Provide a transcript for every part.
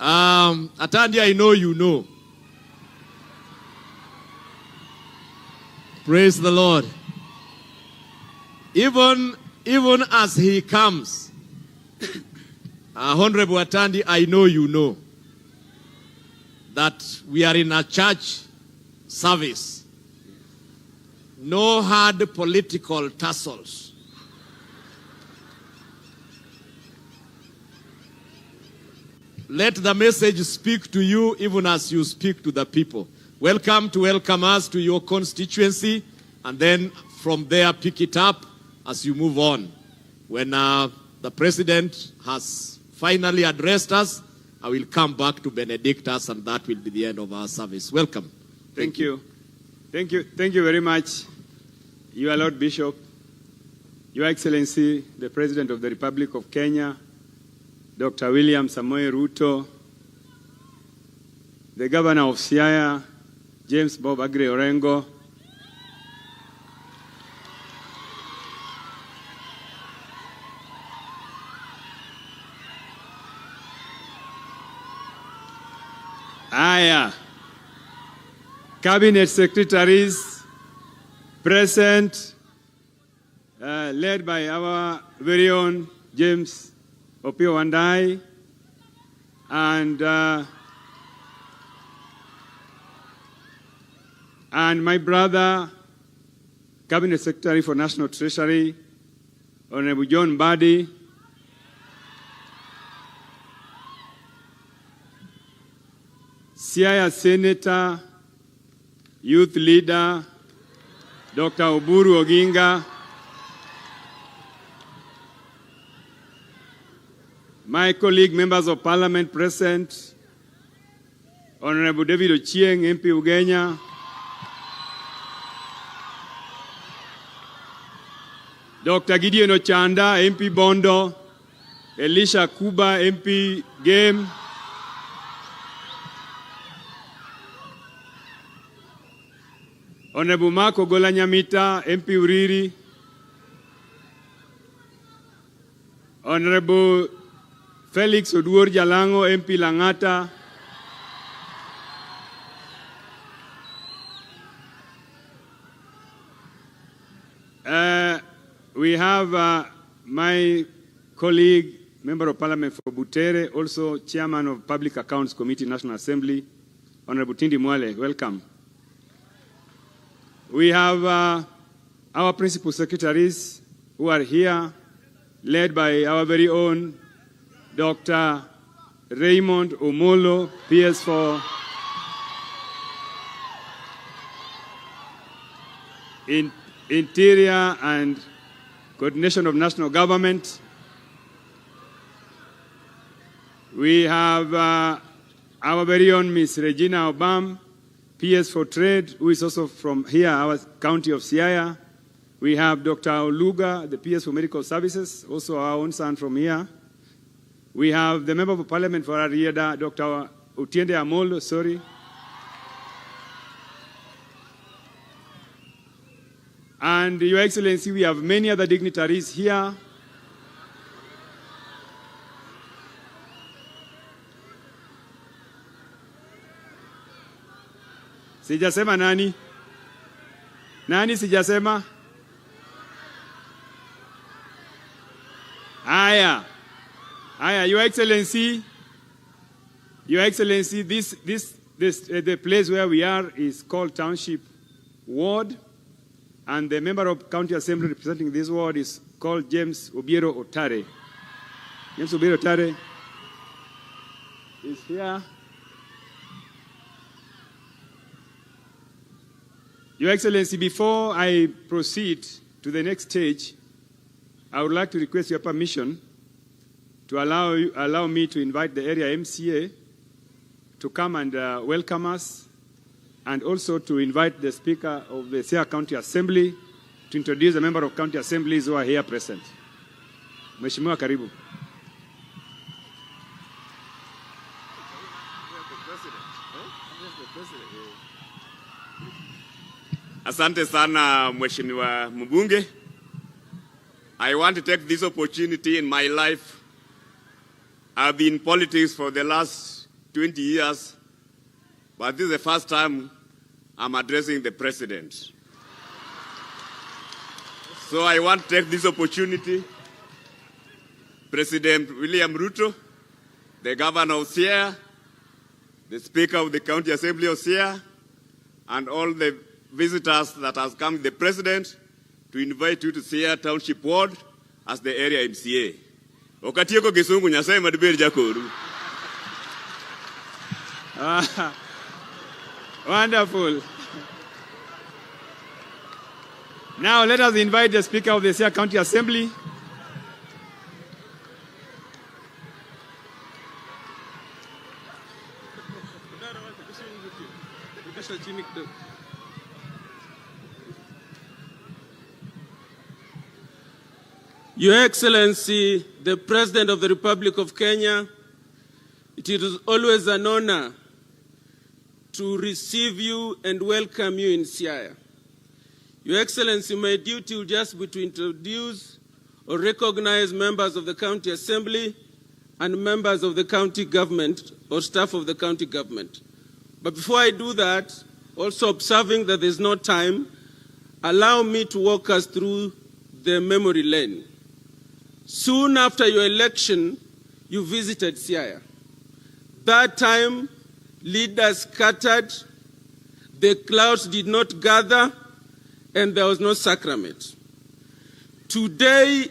Atandi, I know you know. Praise the Lord. Even as he comes, Honorable Atandi, I know you know that we are in a church service. No hard political tussles. Let the message speak to you even as you speak to the people. Welcome to welcome us to your constituency, and then from there pick it up as you move on. When the president has finally addressed us, I will come back to benedict us, and that will be the end of our service. Welcome. Thank you. Thank you very much, Your Lord Bishop, Your Excellency, the President of the Republic of Kenya, Dr. William Samoei Ruto, the Governor of Siaya, James Bob Agre Orengo, Cabinet Secretaries present, led by our very own James Opio Wandai, and my brother, Cabinet Secretary for National Treasury, Honorable John Mbadi, Siaya Senator, Youth Leader, Dr. Oburu Odinga, my colleague members of Parliament present, Honorable David Ochieng, MP Ugenya, Dr. Gideon Ochanda, MP Bondo, Elisha Kuba, MP Game, Honorable Marco Golanyamita, MP Uriri, Honorable Felix Oduor Jalango, MP Langata, we have my colleague, Member of Parliament for Butere, also Chairman of Public Accounts Committee, National Assembly, Honorable Tindi Mwale. Welcome. We have our principal secretaries who are here, led by our very own Dr. Raymond Omolo, PS for Interior and Coordination of National Government. We have our very own Miss Regina Obam, PS for Trade, who is also from here, our county of Siaya. We have Dr. Oluga, the PS for Medical Services, also our own son from here. We have the Member of Parliament for Arieda, Dr. Utiende Amolo, sorry. And Your Excellency, we have many other dignitaries here. Sijasema nani? Nani sijasema? Aya, Your Excellency, the place where we are is called Township Ward, and the Member of County Assembly representing this ward is called James Obiero Otare. James Obiero Otare is here. Your Excellency, before I proceed to the next stage, I would like to request your permission to allow me to invite the area MCA to come and welcome us, and also to invite the Speaker of the Siaya County Assembly to introduce the member of County Assemblies who are here present. Mheshimiwa, karibu. Asante sana Mheshimiwa Mbunge. I want to take this opportunity in my life. I've been in politics for the last 20 years, but this is the first time I'm addressing the president. So I want to take this opportunity, President William Ruto, the governor of Siaya, the Speaker of the County Assembly of Siaya, and all the visitors that have come with the President to invite you to Siaya Township Ward as the area MCA. Okatieko Gisungu Nyasaye Madiberi Jakoru. Wonderful. Now let us invite the Speaker of the Siaya County Assembly. Your Excellency, the President of the Republic of Kenya, it is always an honor to receive you and welcome you in Siaya. Your Excellency, my duty will just be to introduce or recognize members of the County Assembly and members of the county government or staff of the county government. But before I do that, also observing that there's no time, allow me to walk us through the memory lane. Soon after your election, you visited Siaya. That time, leaders scattered, the clouds did not gather, and there was no sacrament. Today,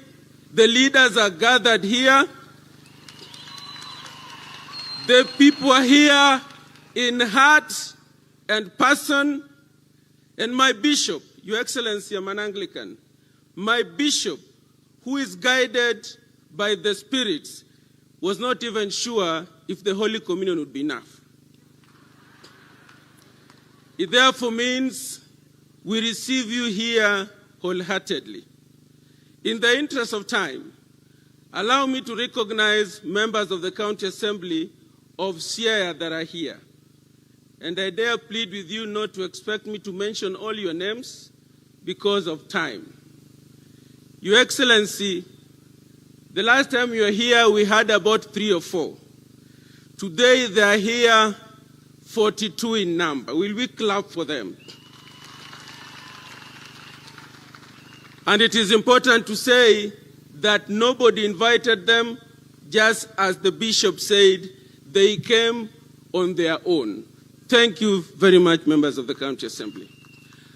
the leaders are gathered here. The people are here in heart and person. And my bishop, Your Excellency, I'm an Anglican, my bishop, who is guided by the spirits, was not even sure if the Holy Communion would be enough. It therefore means we receive you here wholeheartedly. In the interest of time, allow me to recognize members of the County Assembly of Siaya that are here. And I dare plead with you not to expect me to mention all your names because of time. Your Excellency, the last time you were here, we had about 3 or 4. Today, they are here 42 in number. Will we clap for them? And it is important to say that nobody invited them, just as the bishop said, they came on their own. Thank you very much, members of the County Assembly.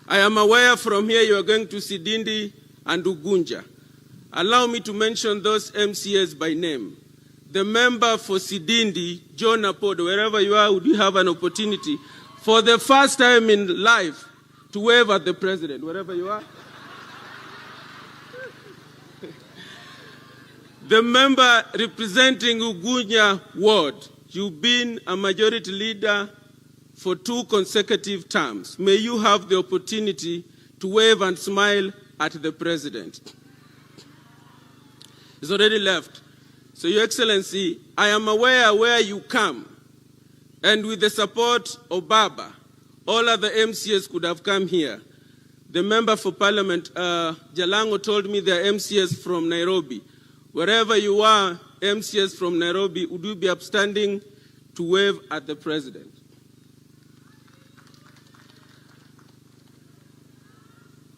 I am aware from here you are going to Sidindi and Ugunja. Allow me to mention those MCAs by name. The member for Sidindi, John Apodo, wherever you are, would you have an opportunity for the first time in life to wave at the president, wherever you are? The member representing Ugunja Ward, you've been a majority leader for 2 consecutive terms. May you have the opportunity to wave and smile at the president. He's already left. So, Your Excellency, I am aware where you come, and with the support of Baba, all other MCAs could have come here. The member for Parliament, Jalango, told me there are MCAs from Nairobi. Wherever you are, MCAs from Nairobi, would you be upstanding to wave at the president?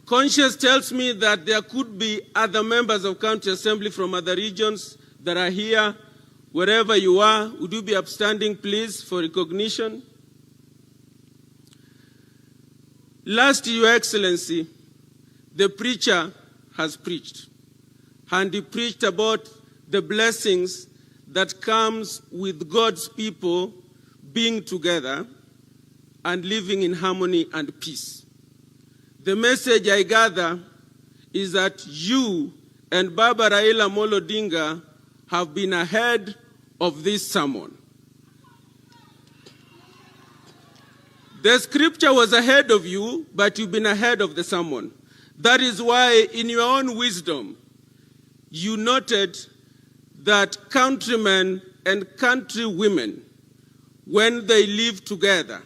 Conscience tells me that there could be other members of County Assembly from other regions that are here. Wherever you are, would you be upstanding, please, for recognition? Last, Your Excellency, the preacher has preached. And he preached about the blessings that comes with God's people being together and living in harmony and peace. The message I gather is that you and Baba Raila Odinga have been ahead of this sermon. The scripture was ahead of you, but you've been ahead of the sermon. That is why, in your own wisdom, you noted that countrymen and countrywomen, when they live together,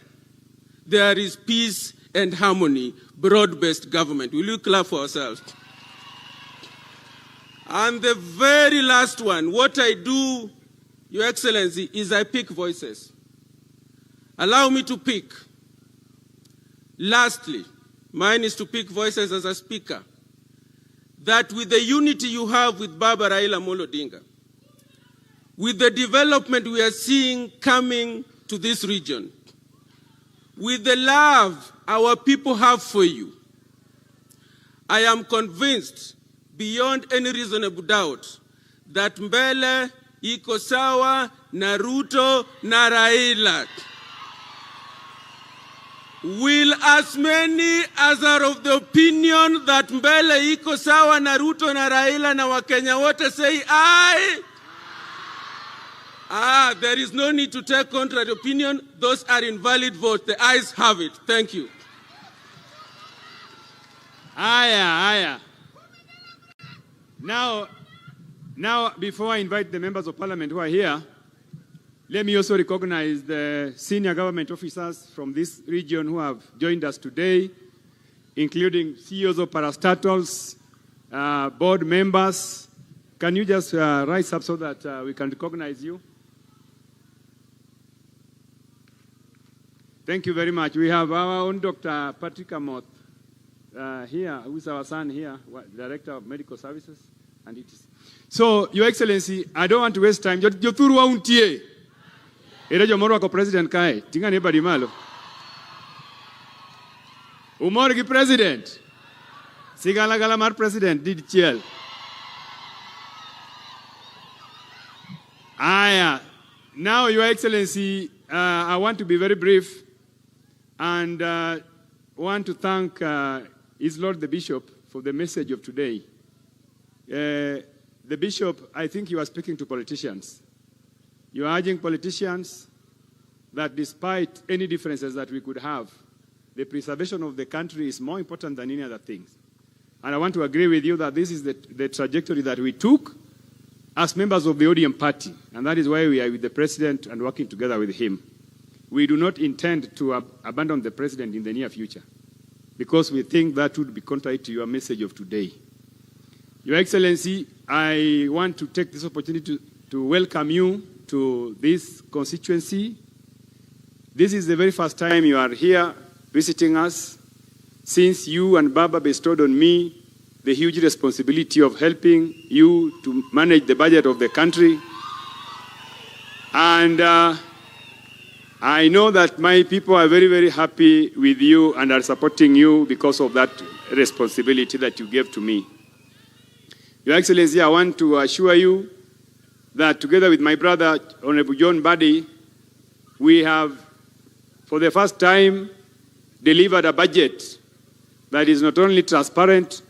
there is peace and harmony, broad-based government. Will you clap for ourselves? And the very last one, what I do, Your Excellency, is I pick voices. Allow me to pick. Lastly, mine is to pick voices as a speaker. That with the unity you have with Baba Raila Odinga, with the development we are seeing coming to this region, with the love our people have for you, I am convinced beyond any reasonable doubt that mbele iko sawa na Ruto na Raila. Will as many as are of the opinion that mbele iko sawa na Ruto na Raila na Wakenya wote say aye? There is no need to take contrary opinion. Those are invalid votes. The ayes have it. Thank you. Aya. Now, before I invite the members of parliament who are here, let me also recognize the senior government officers from this region who have joined us today, including CEOs of parastatals, board members. Can you just rise up so that we can recognize you? Thank you very much. We have our own Dr. Patrick Amoth here, who is our son here, Director of Medical Services. And it is. So, Your Excellency, I don't want to waste time. Joturu wa untie. Ere jomoro wako president kae. Tinga ne badi malo. Umor gi president. Sigala mar president did chiel. Aya. Now, Your Excellency, I want to be very brief and want to thank His Lord the Bishop for the message of today. The Bishop, I think you are speaking to politicians. You are urging politicians that despite any differences that we could have, the preservation of the country is more important than any other thing. And I want to agree with you that this is the trajectory that we took as members of the ODM party, and that is why we are with the President and working together with him. We do not intend to abandon the President in the near future, because we think that would be contrary to your message of today. Your Excellency, I want to take this opportunity to welcome you to this constituency. This is the very first time you are here visiting us, since you and Baba bestowed on me the huge responsibility of helping you to manage the budget of the country. And I know that my people are very, very happy with you and are supporting you because of that responsibility that you gave to me. Your Excellency, I want to assure you that together with my brother, Honorable John Badi, we have, for the first time, delivered a budget that is not only transparent,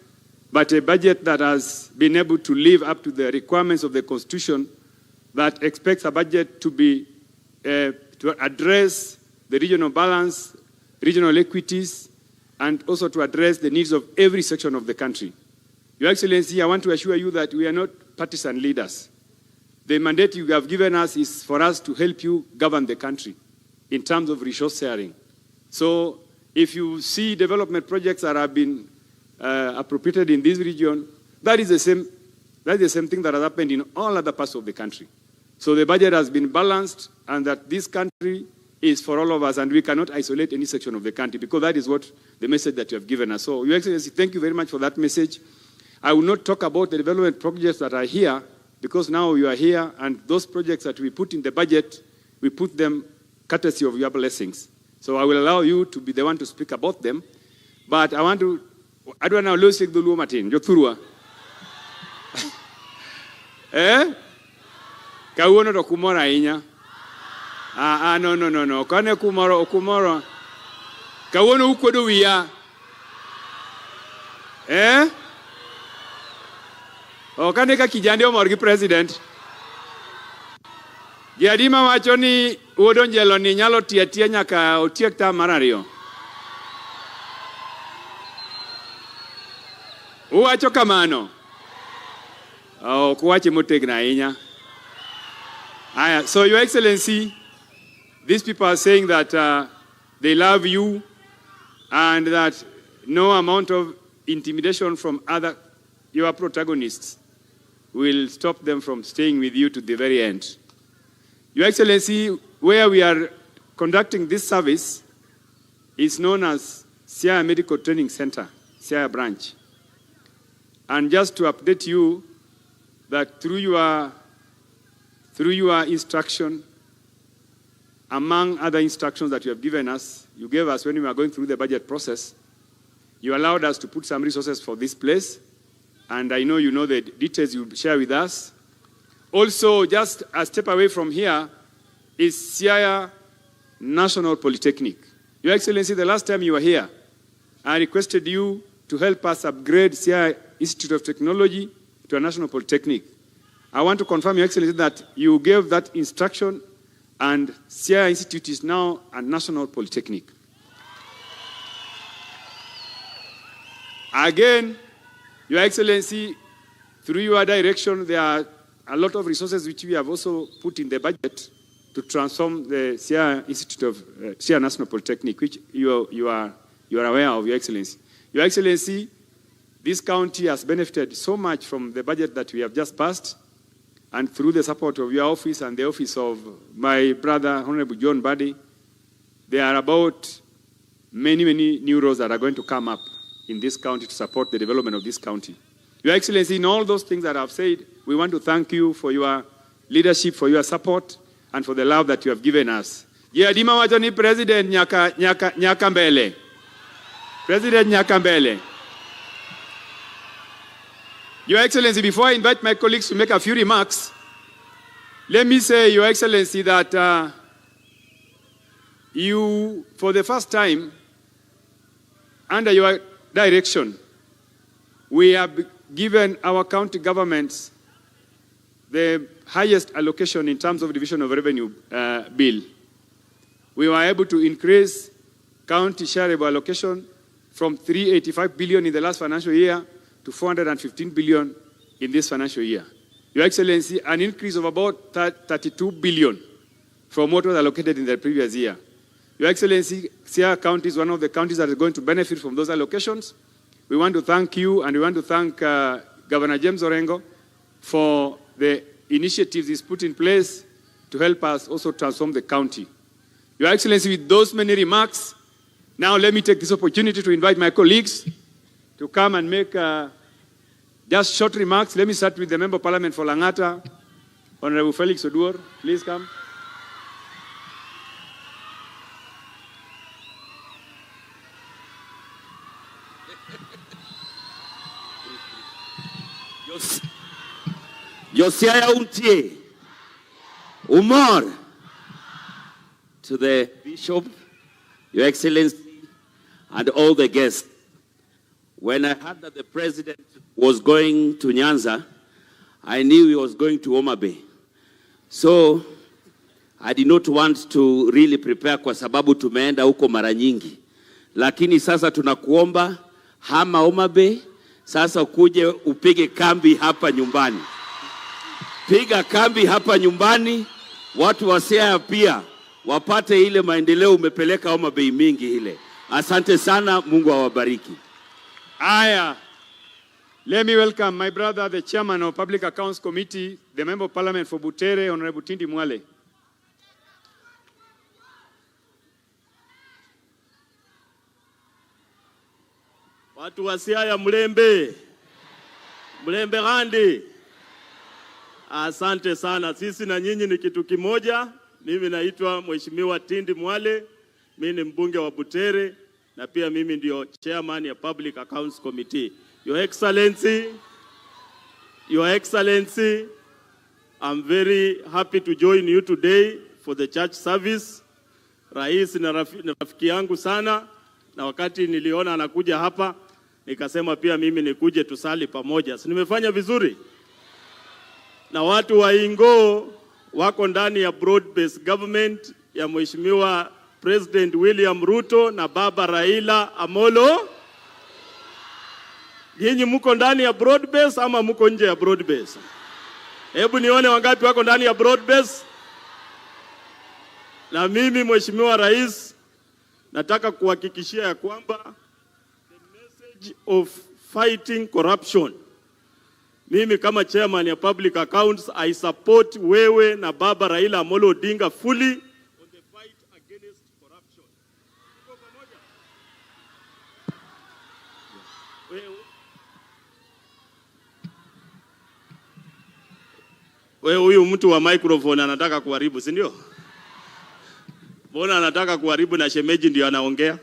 but a budget that has been able to live up to the requirements of the Constitution that expects a budget to be to address the regional balance, regional equities, and also to address the needs of every section of the country. Your Excellency, I want to assure you that we are not partisan leaders. The mandate you have given us is for us to help you govern the country in terms of resource sharing. So if you see development projects that have been appropriated in this region, that is the same thing that has happened in all other parts of the country. So the budget has been balanced, and that this country is for all of us, and we cannot isolate any section of the country, because that is what the message that you have given us. So, Your Excellency, thank you very much for that message. I will not talk about the development projects that are here, because now you are here, and those projects that we put in the budget, we put them courtesy of your blessings. So I will allow you to be the one to speak about them. But I want to, I don't know, lose the Lu Martin, Joturua. Eh? Kauono to kumora inya. No. Kane kumoro. Kauono ukodo wiya. Eh? Kane ka kijande omor gi president. Jadima wacho ni udonjelo ni nyalo tiatia nyaka otiek ta mar ariyo. Uwacho kamano. Kuwache motegna ahinya. So, Your Excellency, these people are saying that they love you and that no amount of intimidation from your protagonists will stop them from staying with you to the very end. Your Excellency, where we are conducting this service is known as Siaya Medical Training Center, Siaya branch. And just to update you that through your instruction, among other instructions that you have given us, you gave us when we were going through the budget process, you allowed us to put some resources for this place. And I know you know the details you'll share with us. Also, just a step away from here is Siaya National Polytechnic. Your Excellency, the last time you were here, I requested you to help us upgrade Siaya Institute of Technology to a national polytechnic. I want to confirm, Your Excellency, that you gave that instruction and Siaya Institute is now a national polytechnic. Again, Your Excellency, through your direction, there are a lot of resources which we have also put in the budget to transform the Siaya Institute of Siaya National Polytechnic, which you are aware of, Your Excellency. Your Excellency, this county has benefited so much from the budget that we have just passed, and through the support of your office and the office of my brother, Honorable John Buddy, there are about many new roads that are going to come up in this county to support the development of this county. Your Excellency, in all those things that I've said, we want to thank you for your leadership, for your support, and for the love that you have given us. Adima wachoni President nyaka mbele. President nyaka mbele. Your Excellency, before I invite my colleagues to make a few remarks, let me say, Your Excellency, that you, for the first time, under your direction, we have given our county governments the highest allocation in terms of division of revenue bill. We were able to increase county shareable allocation from 385 billion in the last financial year to 415 billion in this financial year. Your Excellency, an increase of about 32 billion from what was allocated in the previous year. Your Excellency, Siaya County is one of the counties that is going to benefit from those allocations. We want to thank you, and we want to thank Governor James Orengo for the initiatives he's put in place to help us also transform the county. Your Excellency, with those many remarks, now let me take this opportunity to invite my colleagues to come and make just short remarks. Let me start with the Member of Parliament for Langata, Honorable Felix Oduor. Please come. Siaya untie, umor, to the Bishop, Your Excellency, and all the guests. When I heard that the President was going to Nyanza, I knew he was going to Homa Bay. So I did not want to really prepare kwa sababu tumeenda huko mara nyingi. Lakini sasa tunakuomba hama Homa Bay, sasa kuje upige kambi hapa nyumbani. Piga kambi hapa nyumbani, watu wa Siaya pia wapate ile maendeleo umepeleka Homa Bay mingi ile. Asante sana, Mungu awabariki. Aya. Let me welcome my brother, the Chairman of Public Accounts Committee, the Member of Parliament for Butere, Honorable Tindi Mwale. Watu wa Siaya mlembe. Mlembe gandi. Asante sana. Sisi na nyinyi ni kitu kimoja. Mimi naitwa Mheshimiwa Tindi Mwale. Mimi ni mbunge wa Butere na pia mimi ndio chairman ya Public Accounts Committee. Your Excellency, I'm very happy to join you today for the church service. Rais ni rafiki yangu sana, na wakati niliona anakuja hapa, nikasema pia mimi nikuje tusali pamoja. Si nimefanya vizuri? Na watu wa Ingo wako ndani ya broad-based government ya Mheshimiwa President William Ruto na Baba Raila Amolo. Nyinyi mko ndani ya broad-based ama mko nje ya broad-based? Hebu nione wangapi wako ndani ya broad-based. Na mimi Mheshimiwa Rais nataka kuhakikishia ya kwamba the message of fighting corruption, mimi kama chairman ya Public Accounts, I support wewe na Baba Raila Amolo Odinga fully on the fight against Wewe huyu mtu wa microphone anataka kuharibu, si ndio? Mbona anataka kuharibu na shemeji ndio anaongea?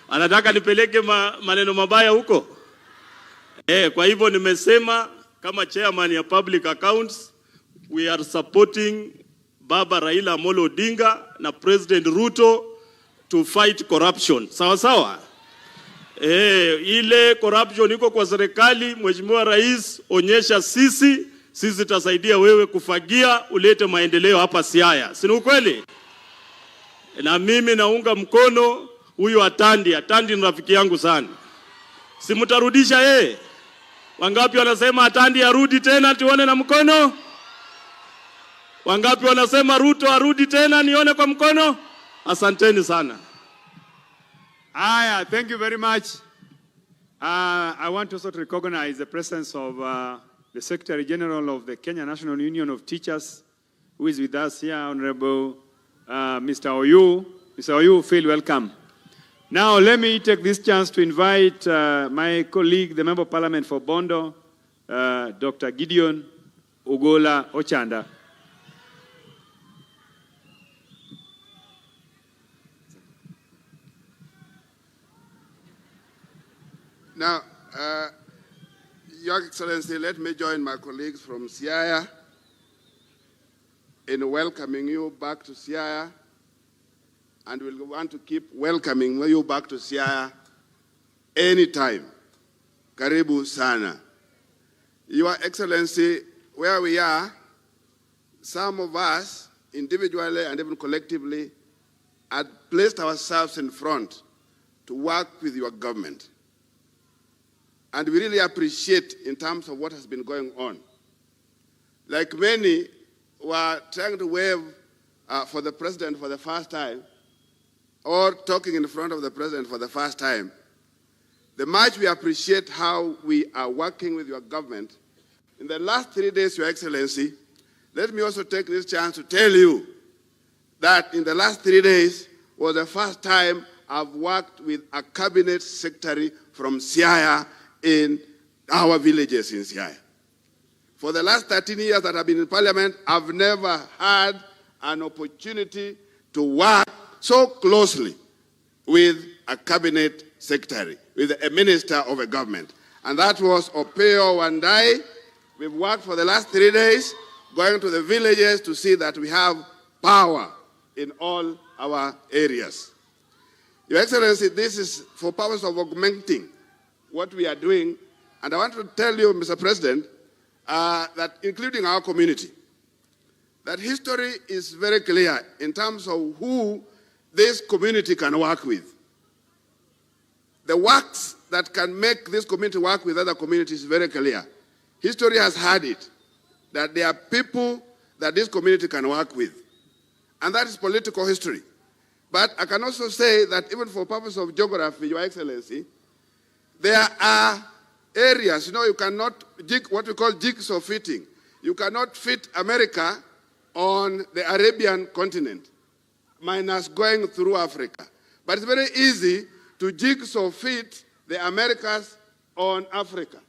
Anataka nipeleke maneno mabaya huko? Kwa hivyo nimesema kama chairman ya public accounts, we are supporting Baba Raila Amolo Odinga na President Ruto to fight corruption. Sawa sawa? Ile corruption iko kwa serikali, Mheshimiwa Rais, onyesha sisi tutasaidia wewe kufagia, ulete maendeleo hapa Siaya. Si ukweli? Na mimi naunga mkono huyu Atandi ni rafiki yangu sana. Si mtarudisha yeye? Wangapi wanasema Atandi arudi tena tuone na mkono? Wangapi wanasema Ruto arudi tena nione kwa mkono? Asanteni sana. Aya, thank you very much. I want also to recognize the presence of the Secretary General of the Kenya National Union of Teachers, who is with us here, Honorable Mr. Oyu. Mr. Oyu, feel welcome. Now, let me take this chance to invite my colleague, the Member of Parliament for Bondo, Dr. Gideon Ugola Ochanda. Now, Your Excellency, let me join my colleagues from Siaya in welcoming you back to Siaya, and we'll want to keep welcoming you back to Siaya anytime. Karibu sana. Your Excellency, where we are, some of us, individually and even collectively, had placed ourselves in front to work with your government. And we really appreciate in terms of what has been going on. Like many who are trying to wave for the president for the first time, or talking in front of the president for the first time, the much we appreciate how we are working with your government. In the last 3 days, Your Excellency, let me also take this chance to tell you that in the last 3 days was the first time I've worked with a cabinet secretary from Siaya in our villages in Siaya. For the last 13 years that I've been in Parliament, I've never had an opportunity to work so closely with a cabinet secretary, with a minister of a government. And that was Opeo Wandai. We've worked for the last 3 days, going to the villages to see that we have power in all our areas. Your Excellency, this is for purpose of augmenting what we are doing. And I want to tell you, Mr. President, that including our community, that history is very clear in terms of who this community can work with. The works that can make this community work with other communities is very clear. History has had it, that there are people that this community can work with. And that is political history. But I can also say that even for purpose of geography, Your Excellency, there are areas, you cannot, what we call jigsaw fitting. You cannot fit America on the Arabian continent, minus going through Africa. But it's very easy to jigsaw fit the Americas on Africa.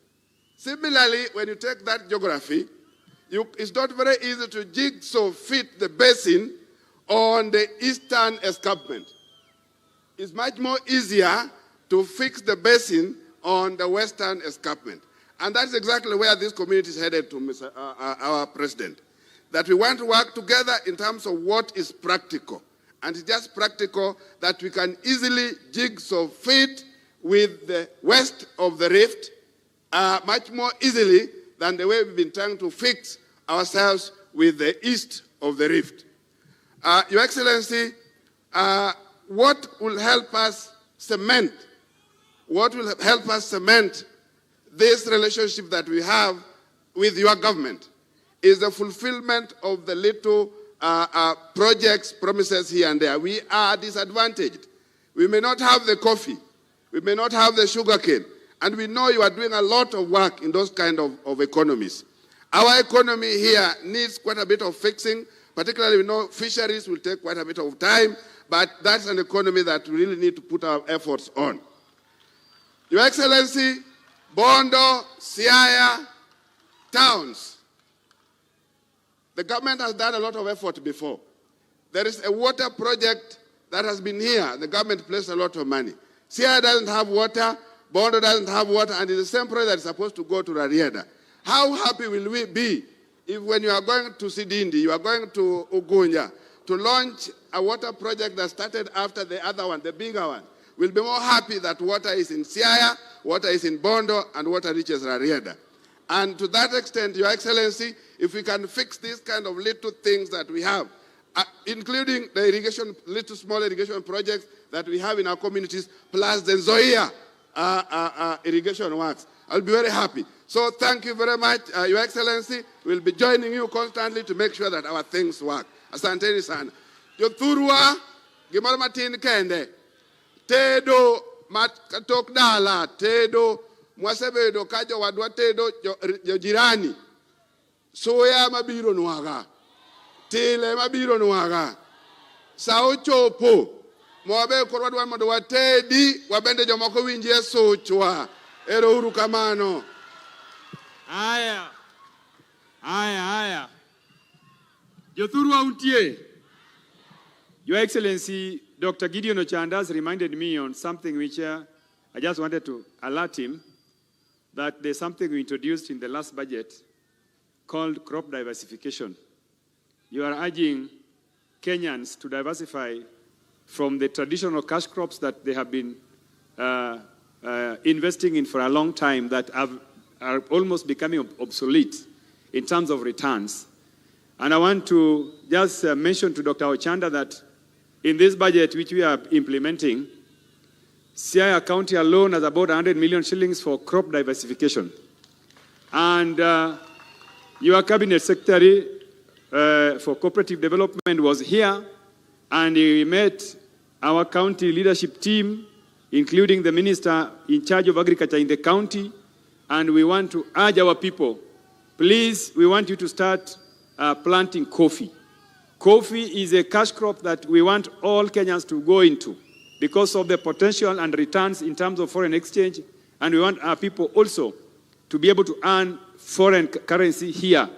Similarly, when you take that geography, it's not very easy to jigsaw fit the basin on the eastern escarpment. It's much more easier to fix the basin on the western escarpment. And that's exactly where this community is headed to, our president. That we want to work together in terms of what is practical. And it's just practical that we can easily jigsaw fit with the west of the rift much more easily than the way we've been trying to fix ourselves with the east of the rift. Your Excellency, what will help us cement this relationship that we have with your government is the fulfillment of the little projects, promises here and there. We are disadvantaged. We may not have the coffee. We may not have the sugarcane. And we know you are doing a lot of work in those kind of economies. Our economy here needs quite a bit of fixing. Particularly, we know fisheries will take quite a bit of time, but that's an economy that we really need to put our efforts on. Your Excellency, Bondo, Siaya, towns. The government has done a lot of effort before. There is a water project that has been here. The government placed a lot of money. Siaya doesn't have water, Bondo doesn't have water, and it's the same project that's supposed to go to Rarieda. How happy will we be if when you are going to Sidindi, you are going to Ugunja, to launch a water project that started after the other one, the bigger one? We'll be more happy that water is in Siaya, water is in Bondo, and water reaches Rarieda. And to that extent, Your Excellency, if we can fix these kind of little things that we have, including the irrigation, little small irrigation projects that we have in our communities, plus the Zoya irrigation works, I'll be very happy. So thank you very much, Your Excellency. We'll be joining you constantly to make sure that our things work. Asanteni sana. Jothurwa, gimoro matin kende. Tedo katok dala, tedo mwasebedo kajo wadwa tedo jo jirani. Soya mabiro nwaga. Tile mabiro nwaga. Sao chopo. Mwabe korwa dwa modo watedi wabende jomoko winjie sochwa. Ero uru kamano. Aya. Jothurwa untie. Your Excellency, Dr. Gideon Ochanda has reminded me on something which I just wanted to alert him that there's something we introduced in the last budget called crop diversification. You are urging Kenyans to diversify from the traditional cash crops that they have been investing in for a long time that are almost becoming obsolete in terms of returns. And I want to just mention to Dr. Ochanda that in this budget which we are implementing, Siaya County alone has about 100 million shillings for crop diversification. And your Cabinet Secretary for Cooperative Development was here, and he met our county leadership team, including the minister in charge of agriculture in the county, and we want to urge our people, please, we want you to start planting coffee. Coffee is a cash crop that we want all Kenyans to go into because of the potential and returns in terms of foreign exchange, and we want our people also to be able to earn foreign currency here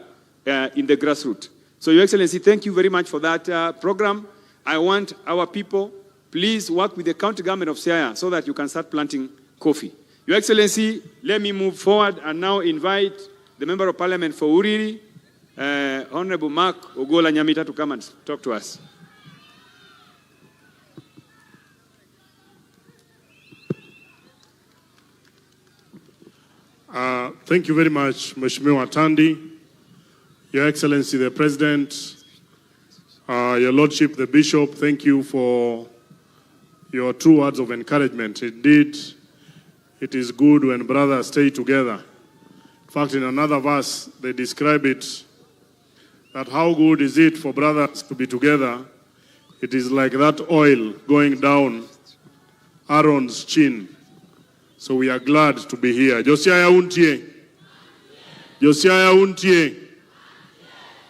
in the grassroots. So, Your Excellency, thank you very much for that program. I want our people, please work with the county government of Siaya so that you can start planting coffee. Your Excellency, let me move forward and now invite the Member of Parliament for Uriri, Honorable Mark Ogola Nyamita, to come and talk to us. Thank you very much, Mheshimiwa Tandi, Your Excellency the President, Your Lordship the Bishop. Thank you for your true words of encouragement. Indeed, it is good when brothers stay together. In fact, in another verse, they describe it that how good is it for brothers to be together. It is like that oil going down Aaron's chin. So we are glad to be here. Josiah untie. Josiah untie.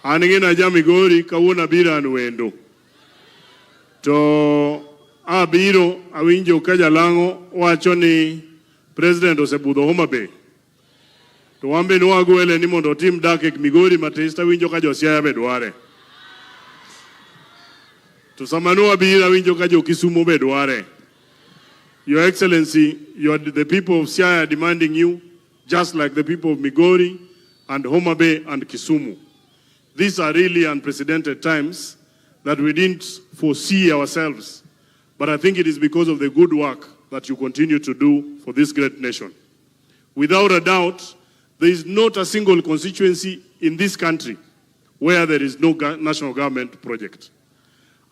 Aningina jamigori kawuna bira anuendo. To abiro awinjo ukaja lango wachoni President osebudho Homa Bay. To wambe nuagwele ni mondo tim dake migori matista winjo ka Josiah bedware. To samanu abira winjo ka Kisumu bedware. Your Excellency, the people of Siaya are demanding you, just like the people of Migori and Homa Bay and Kisumu. These are really unprecedented times that we didn't foresee ourselves. But I think it is because of the good work that you continue to do for this great nation. Without a doubt, there is not a single constituency in this country where there is no national government project.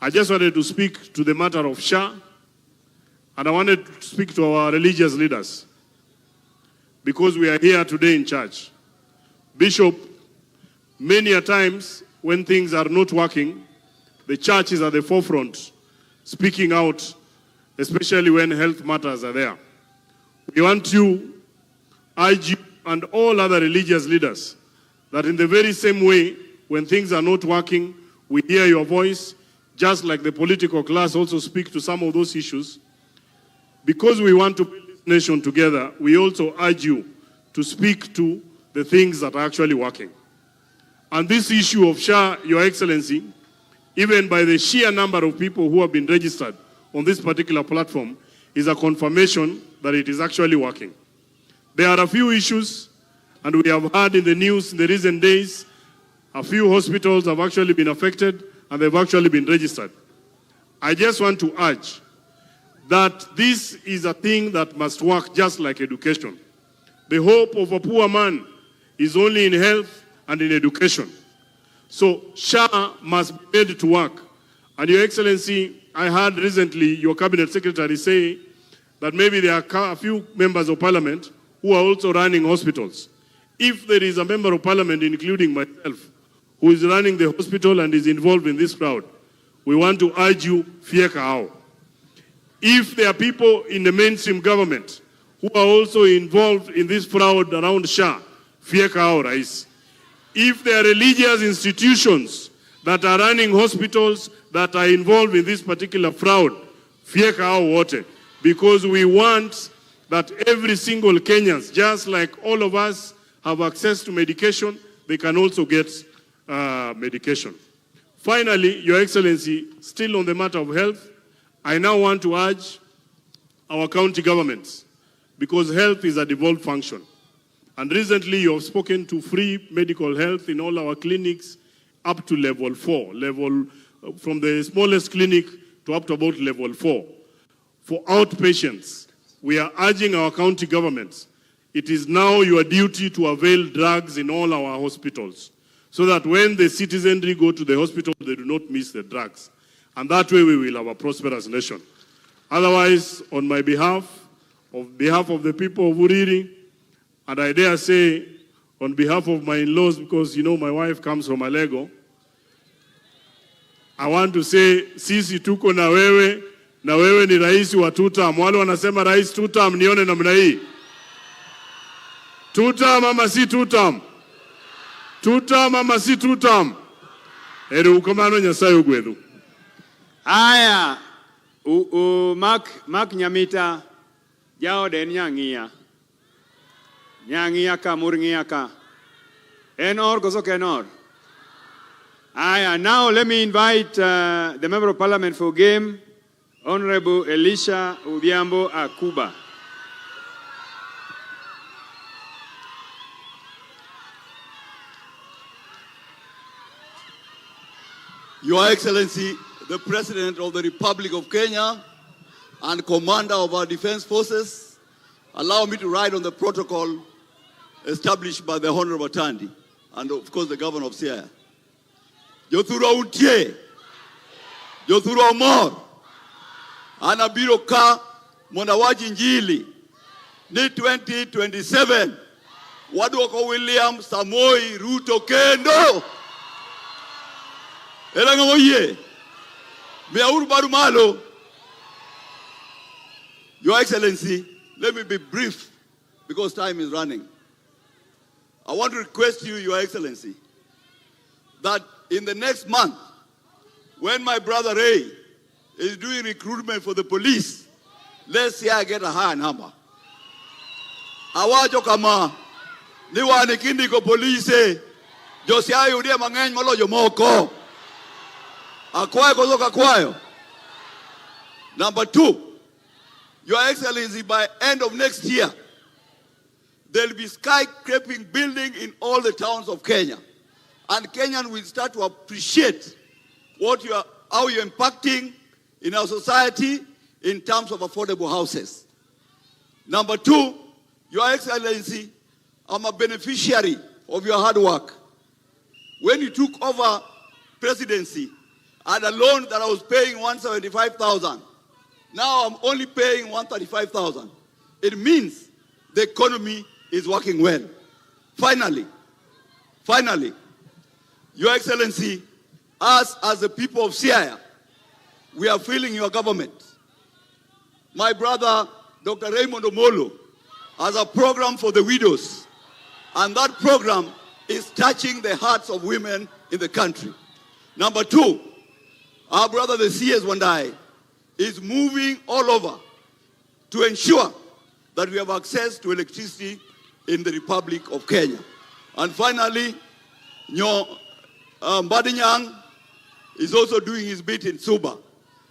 I just wanted to speak to the matter of SHA, and I wanted to speak to our religious leaders because we are here today in church. Bishop, many a times when things are not working, the church is at the forefront, speaking out, especially when health matters are there. We want to urge you and all other religious leaders that in the very same way, when things are not working, we hear your voice, just like the political class also speak to some of those issues. Because we want to build this nation together, we also urge you to speak to the things that are actually working. And this issue of SHA, Your Excellency, even by the sheer number of people who have been registered on this particular platform, is a confirmation that it is actually working. There are a few issues, and we have heard in the news in the recent days, a few hospitals have actually been affected and they've actually been registered. I just want to urge that this is a thing that must work just like education. The hope of a poor man is only in health and in education. So SHA must be made to work. And Your Excellency, I heard recently your cabinet secretary say that maybe there are a few members of parliament who are also running hospitals. If there is a member of parliament, including myself, who is running the hospital and is involved in this crowd, we want to urge you, fieka hao. If there are people in the mainstream government who are also involved in this fraud around SHA, fieka hao, Rais. If there are religious institutions that are running hospitals that are involved in this particular fraud, fieka hao wote. Because we want that every single Kenyans, just like all of us, have access to medication, they can also get medication. Finally, Your Excellency, still on the matter of health, I now want to urge our county governments, because health is a devolved function. And recently you have spoken to free medical health in all our clinics up to level 4, from the smallest clinic to up to about level 4. For outpatients, we are urging our county governments, it is now your duty to avail drugs in all our hospitals, so that when the citizenry go to the hospital, they do not miss the drugs. And that way we will have a prosperous nation. Otherwise, on my behalf of the people of Uriri, and I dare say on behalf of my in-laws, because you know my wife comes from Alego, I want to say, sisi tuko na wewe ni rais wa 2 term. Wale wanasema rais 2 term, nione namna hii. 2 term ama si 2 term? 2 term ama si 2 term? Ere ukomano Nyasaye ugwedhu. Aya, Mark Nyamita, jao den nyangia ka murngia ka. Enor gozo kenor. Aya, now let me invite the Member of Parliament for Game, Honorable Elisha Odhiambo Akuba. Your Excellency, the President of the Republic of Kenya and Commander of our Defense Forces, allow me to ride on the protocol established by the Honorable Tandi and of course the Governor of Siaya. Jothuro untie, Jothuro mor, anabiro ka monawaji njili, ni 2027, waduoko William Samoei Ruto kendo. Elango moye, meauru baru malo. Your Excellency, let me be brief because time is running. I want to request you, Your Excellency, that in the next month, when my brother Ray is doing recruitment for the police, let's see I get a higher number. Awajo kama niwa nikindi ko police, Josiah udie mangeny moloyo moko. Akwayo kozoka kwayo. Number 2, Your Excellency, by end of next year, there will be skyscraping building in all the towns of Kenya. And Kenyans will start to appreciate how you're impacting in our society in terms of affordable houses. Number 2, Your Excellency, I'm a beneficiary of your hard work. When you took over presidency, I had a loan that I was paying 175,000. Now I'm only paying 135,000. It means the economy is working well. Finally, Your Excellency, us as the people of Siaya, we are feeling your government. My brother, Dr. Raymond Omolo, has a program for the widows. And that program is touching the hearts of women in the country. Number 2, our brother, the CS Wandai, is moving all over to ensure that we have access to electricity in the Republic of Kenya. And finally, Mbadinyang is also doing his bit in Suba.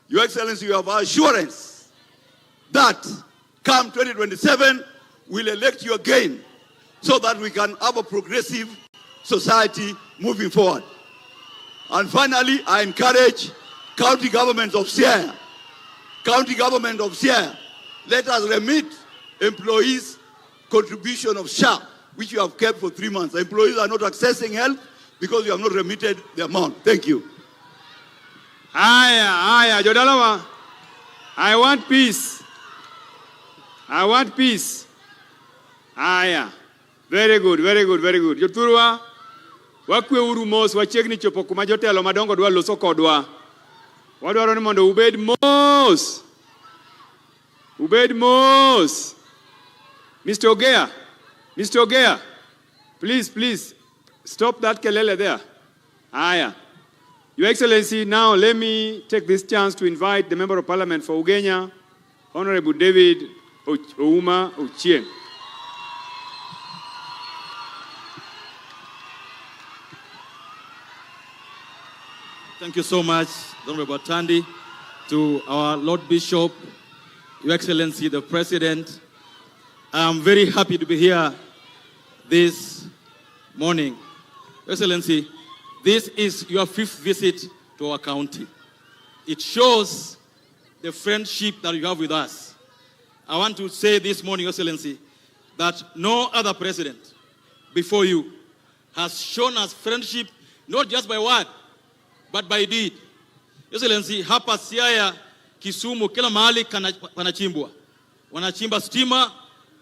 Your Excellency, you have assurance that come 2027, we'll elect you again so that we can have a progressive society moving forward. And finally, I encourage county governments of Siaya, let us remit employees' contribution of SHA, which you have kept for 3 months. The employees are not accessing help because you have not remitted the amount. Thank you. Aya, Jodalawa. I want peace. Aya. Very good. Joturwa, wakwe uru mos, wachegni chopo kuma jotelo madongo dwa loso kodwa. Wadwaro ni mondo ubed mos. Mr. Ogea, please, stop that kelele there. Aya. Your Excellency, now let me take this chance to invite the Member of Parliament for Ugenya, Honorable David Ouma Ochieng. Thank you so much, Honorable Tandi, to our Lord Bishop, Your Excellency, the President. I'm very happy to be here this morning. Your Excellency, this is your 5th visit to our county. It shows the friendship that you have with us. I want to say this morning, Your Excellency, that no other president before you has shown us friendship, not just by word, but by deed. Your Excellency, hapa Siaya, Kisumu, kila mahali wanachimbwa. Wanachimba stima,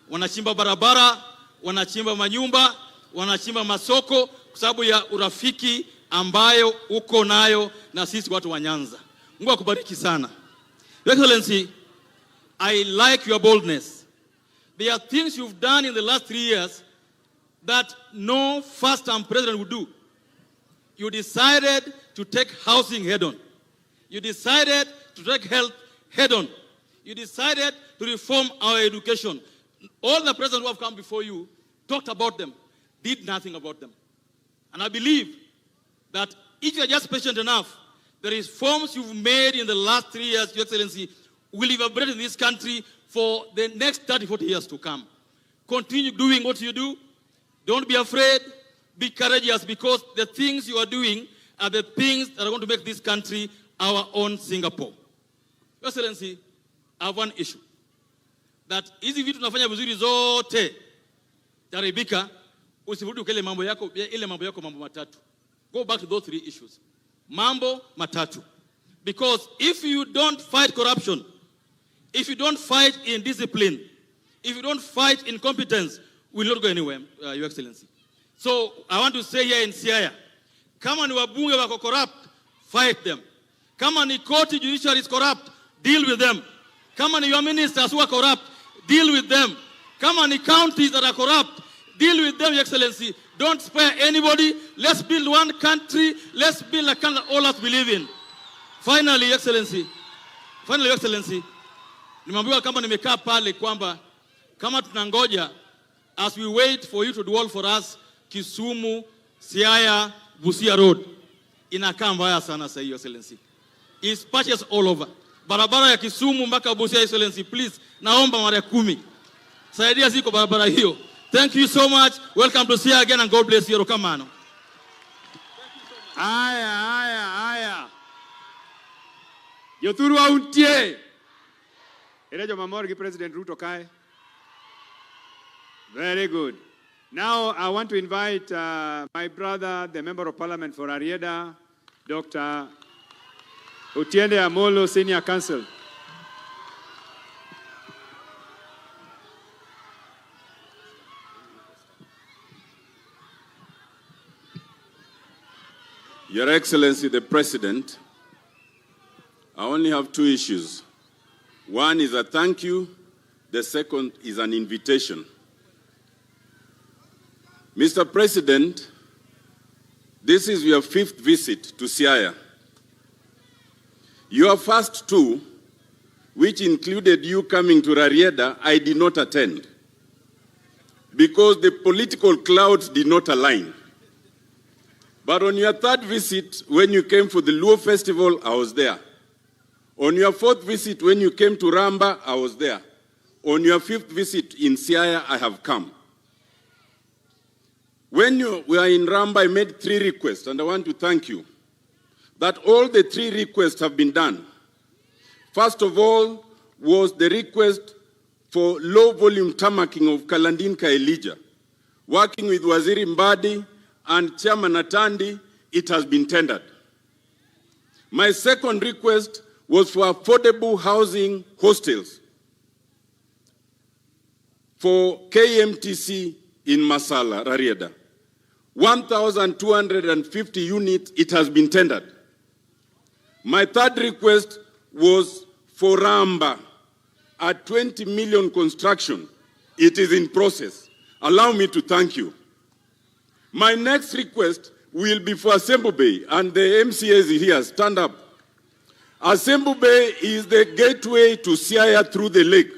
wanachimba barabara, wanachimba manyumba, wanachimba masoko, kwa sababu ya urafiki ambayo uko nayo na sisi watu wa Nyanza. Mungu akubariki sana. Your Excellency, I like your boldness. There are things you've done in the last 3 years that no first-time president would do. You decided to take housing head-on. You decided to take health head-on. You decided to reform our education. All the presidents who have come before you talked about them, did nothing about them. And I believe that if you are just patient enough, the reforms you've made in the last 3 years, Your Excellency, will reverberate in this country for the next 30, 40 years to come. Continue doing what you do. Don't be afraid. Be courageous, because the things you are doing are the things that are going to make this country our own Singapore. Your Excellency, I have one issue. That hizi vitu tunafanya vizuri zote, taribika, usirudi ukele mambo yako, ile mambo yako mambo matatu. Go back to those 3 issues. Mambo matatu. Because if you don't fight corruption, if you don't fight in discipline, if you don't fight in competence, we will not go anywhere, Your Excellency. So I want to say here in Siaya, kama ni wabunge wako corrupt, fight them. Kama ni koti judiciary is corrupt, deal with them. Kama ni your ministers who are corrupt, deal with them. Kama ni counties that are corrupt, deal with them, Your Excellency. Don't spare anybody. Let's build one country. Let's build a country that all of us believe in. Finally, Your Excellency, nimambiwa kama nimekaa pale kwamba kama tunangoja, as we wait for you to do all for us, Kisumu, Siaya, Busia Road, inakaa mbaya sana sasa, Your Excellency. It's patches all over. Barabara ya Kisumu mpaka Busia, Your Excellency, please, naomba mara 10. Saidia ziko barabara hiyo. Thank you so much. Welcome to Siaya again, and God bless you, Rokamano. Aya. Yoturu auntie. Erejo mamorgi President Ruto kai. Very good. Now I want to invite my brother, the Member of Parliament for Arieda, Dr. Otiende Amolo, Senior Counsel. Your Excellency, the President, I only have 2 issues. One is a thank you. The second is an invitation. Mr. President, this is your 5th visit to Siaya. Your first 2, which included you coming to Rarieda, I did not attend. because the political clouds did not align. But on your third visit, when you came for the Luo Festival, I was there. On your fourth visit, when you came to Ramba, I was there. On your fifth visit in Siaya, I have come. When you were in Ramba, I made 3 requests, and I want to thank you that all the 3 requests have been done. First of all was the request for low-volume tarmacking of Kalandinka Elijah. Working with Waziri Mbadi and Chairman Atandi, it has been tendered. My second request was for affordable housing hostels for KMTC in Masala, Rarieda. 1,250 units, it has been tendered. My third request was for Ramba, a 20 million construction. It is in process. Allow me to thank you. My next request will be for Asembo Bay, and the MCAs here, stand up. Asembo Bay is the gateway to Siaya through the lake.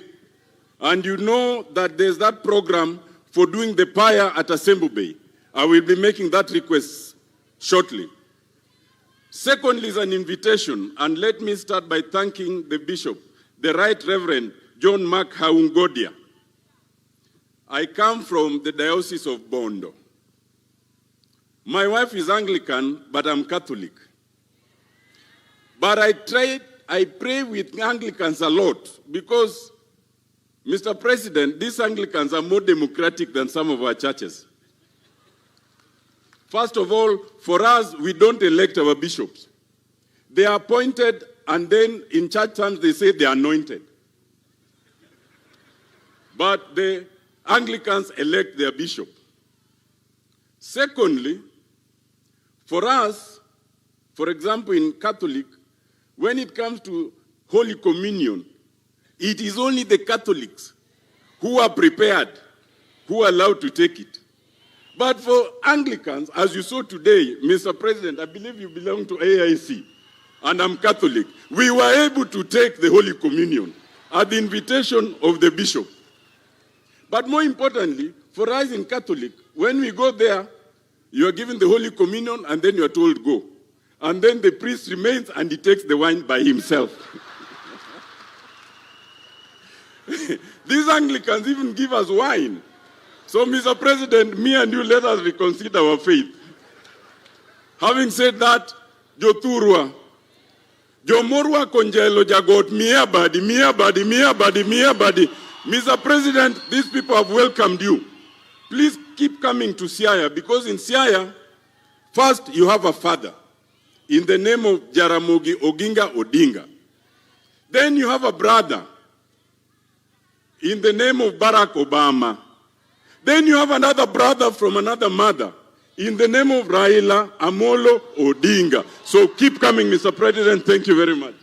And you know that there's that program for doing the pyre at Asembo Bay. I will be making that request shortly. Secondly is an invitation, and let me start by thanking the Bishop, the Right Reverend John Mark Haungodia. I come from the Diocese of Bondo. My wife is Anglican, but I'm Catholic. But I pray with Anglicans a lot because, Mr. President, these Anglicans are more democratic than some of our churches. First of all, for us, we don't elect our bishops. They are appointed, and then in church terms, they say they are anointed. But the Anglicans elect their bishop. Secondly, for us, for example, in Catholic, when it comes to Holy Communion, it is only the Catholics who are prepared, who are allowed to take it. But for Anglicans, as you saw today, Mr. President, I believe you belong to AIC, and I'm Catholic. We were able to take the Holy Communion at the invitation of the bishop. But more importantly, for us in Catholic, when we go there, you are given the Holy Communion, and then you are told, go. And then the priest remains, and he takes the wine by himself. These Anglicans even give us wine. So, Mr. President, me and you, let us reconsider our faith. Having said that, Joturwa, Jomorwa Konjelo Jagot, Mia Badi. Mr. President, these people have welcomed you. Please keep coming to Siaya, because in Siaya, first you have a father in the name of Jaramogi Oginga Odinga. Then you have a brother in the name of Barack Obama. Then you have another brother from another mother in the name of Raila Amolo Odinga. So keep coming, Mr. President. Thank you very much.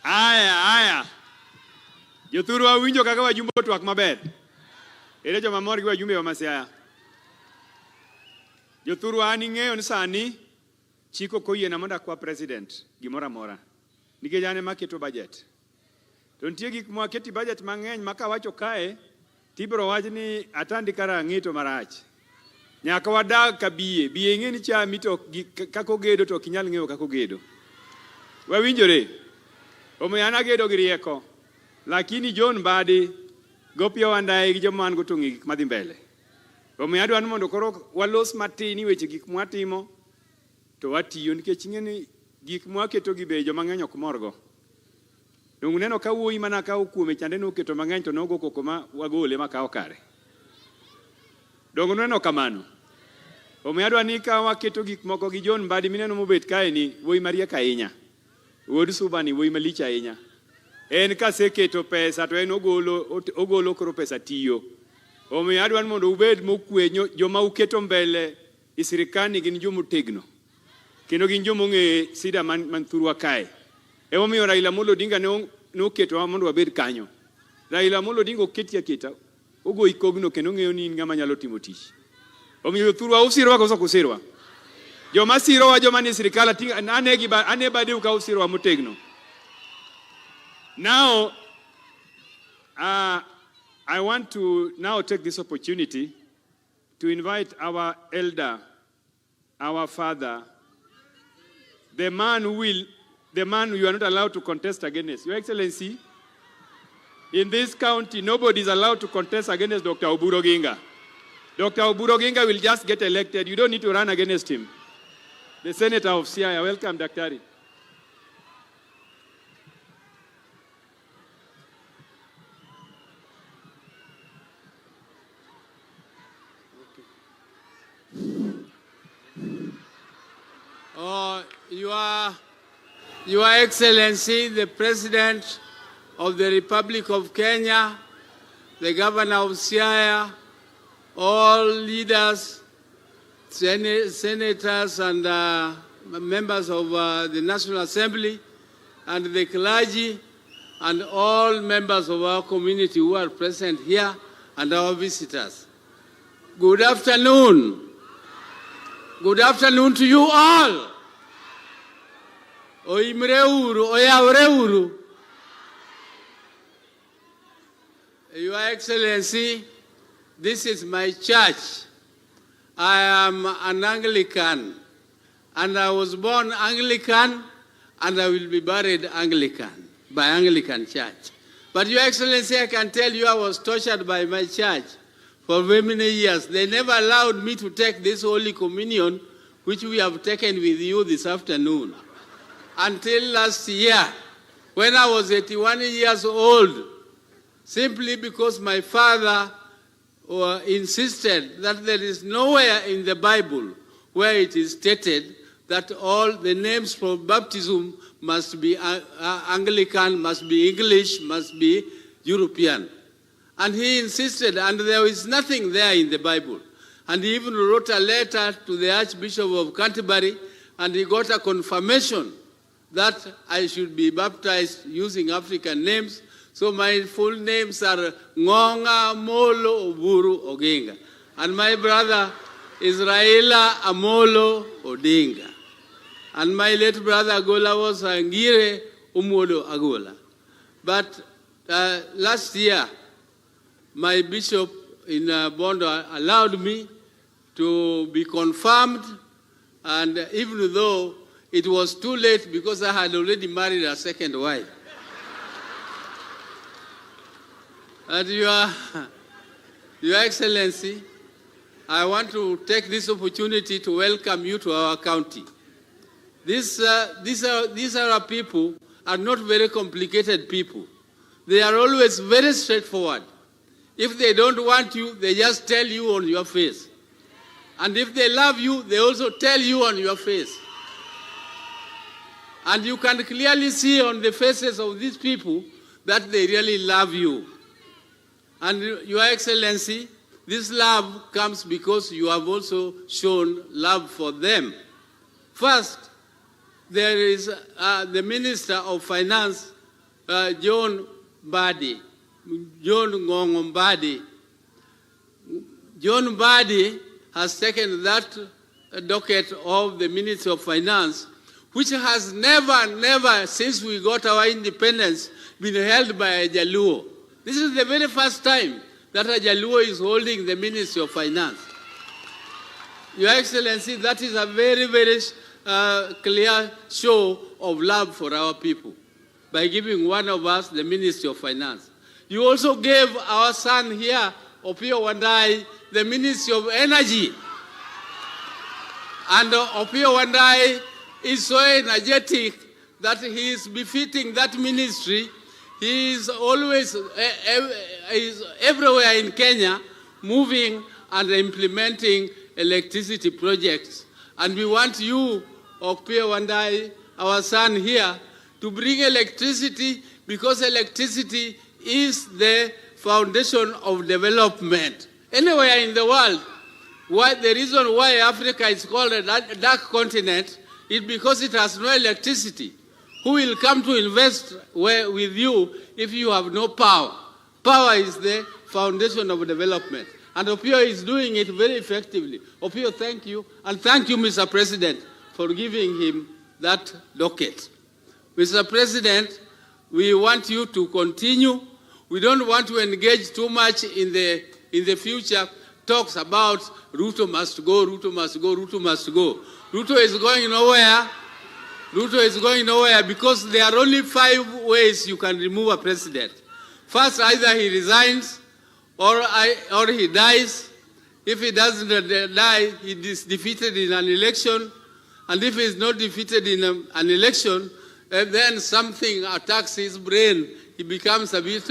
Aya. Joturu wa winjo kaka wajumbe twak maber. Ere joma mor gi wajumbe wa Siaya. Joturu ani ng'eyo ni sani chiko koyiena mondo akwa president gimoro amora. Nikech an ema aketo budget. To nitie gik maketi budget mang'eny ma kawacho kae tibro wach ni atandi kara ng'ito marach. Nyaka wadag ka biye ng'e ni chami to kako gedo to kinyal ng'eyo kako gedo. Wawinjore. Omiyo an agedo gi rieko. Lakini John Mbadi gopia wandae gi joman go tongi gik madhi mbele. Omiyo adwaro mondo koro walos matini weche gik mwatimo to watiyo nikech ng'eni gik mwaketo gi be joma ng'eny ok morgo. Dongu neno ka wuoyi mana ka okuome chande no keto mang'eny to nogo koko ma wagole ma ka okare. Dongu neno kamano. Omiyo adwaro ni ka waketo gik moko gi John Mbadi mineno mobet kae ni wuoyi mariek ahinya. Wuod Suba ni wuoyi malich ahinya. En kaseketo pesa to en ogolo koro pesa tiyo. Omiyo adwaro mondo ubed mokwe joma uketo mbele i sirikani gin jomo tegno. Kendo gin jomo ng'e sida man thurwa kae. Emomiyo Raila Amolo Odinga ne oketo mondo wabed kanyo. Raila Amolo Odinga oketi aketa, ogo ikogno kendo ng'eyo ni ng'ama nyalo timo tich. Omiyo thurwa usirwa koso kusirwa. Joma sirowa joma ni sirikal ane bade uka usirwa motegno. Now, I want to now take this opportunity to invite our elder, our father, the man you are not allowed to contest against. Your Excellency, in this county, nobody is allowed to contest against Dr. Odinga. Dr. Odinga will just get elected. You don't need to run against him. The Senator of Siaya. Welcome, Daktari. Your Excellency, the President of the Republic of Kenya, the Governor of Siaya, all leaders, senators and members of the National Assembly, and the clergy, and all members of our community who are present here, and our visitors. Good afternoon. Good afternoon to you all. Your Excellency, this is my church. I am an Anglican, and I was born Anglican, and I will be buried Anglican, by Anglican Church. But Your Excellency, I can tell you I was tortured by my church for very many years. They never allowed me to take this Holy Communion, which we have taken with you this afternoon, until last year, when I was 81 years old, simply because my father insisted that there is nowhere in the Bible where it is stated that all the names for baptism must be Anglican, must be English, must be European. And he insisted, and there is nothing there in the Bible. And he even wrote a letter to the Archbishop of Canterbury, and he got a confirmation that I should be baptized using African names. So my full names are Ngonga Molo Oburu Oginga. And my brother is Raila Amolo Odinga. And my late brother Agola was Ngire Umodo Agola. But last year, my bishop in Bondo allowed me to be confirmed, and even though it was too late because I had already married a second wife. And Your Excellency, I want to take this opportunity to welcome you to our county. These are people are not very complicated people. They are always very straightforward. If they don't want you, they just tell you on your face. And if they love you, they also tell you on your face. And you can clearly see on the faces of these people that they really love you. And Your Excellency, this love comes because you have also shown love for them. First, there is the Minister of Finance, John Ngong'o Mbadi. John Mbadi has taken that docket of the Ministry of Finance, which has never, since we got our independence, been held by a Jaluo. This is the very first time that a Jaluo is holding the Ministry of Finance. Your Excellency, that is a very, very clear show of love for our people by giving one of us the Ministry of Finance. You also gave our son here, Opiyo Wandayi, the Ministry of Energy. And Opiyo Wandayi is so energetic that he is befitting that ministry. He is always everywhere in Kenya, moving and implementing electricity projects. And we want you, Opiyo Wandayi, our son here, to bring electricity, because electricity is the foundation of development. Anywhere in the world, the reason why Africa is called a dark continent is because it has no electricity. Who will come to invest with you if you have no power? Power is the foundation of development. And Opiyo is doing it very effectively. Opiyo, thank you. And thank you, Mr. President, for giving him that docket. Mr. President, we want you to continue We don't want to engage too much in the future talks about Ruto must go, Ruto must go, Ruto must go. Ruto is going nowhere. Ruto is going nowhere because there are only 5 ways you can remove a president. First, either he resigns or he dies. If he doesn't die, he is defeated in an election. And if he is not defeated in an election, then something attacks his brain. He becomes a bit...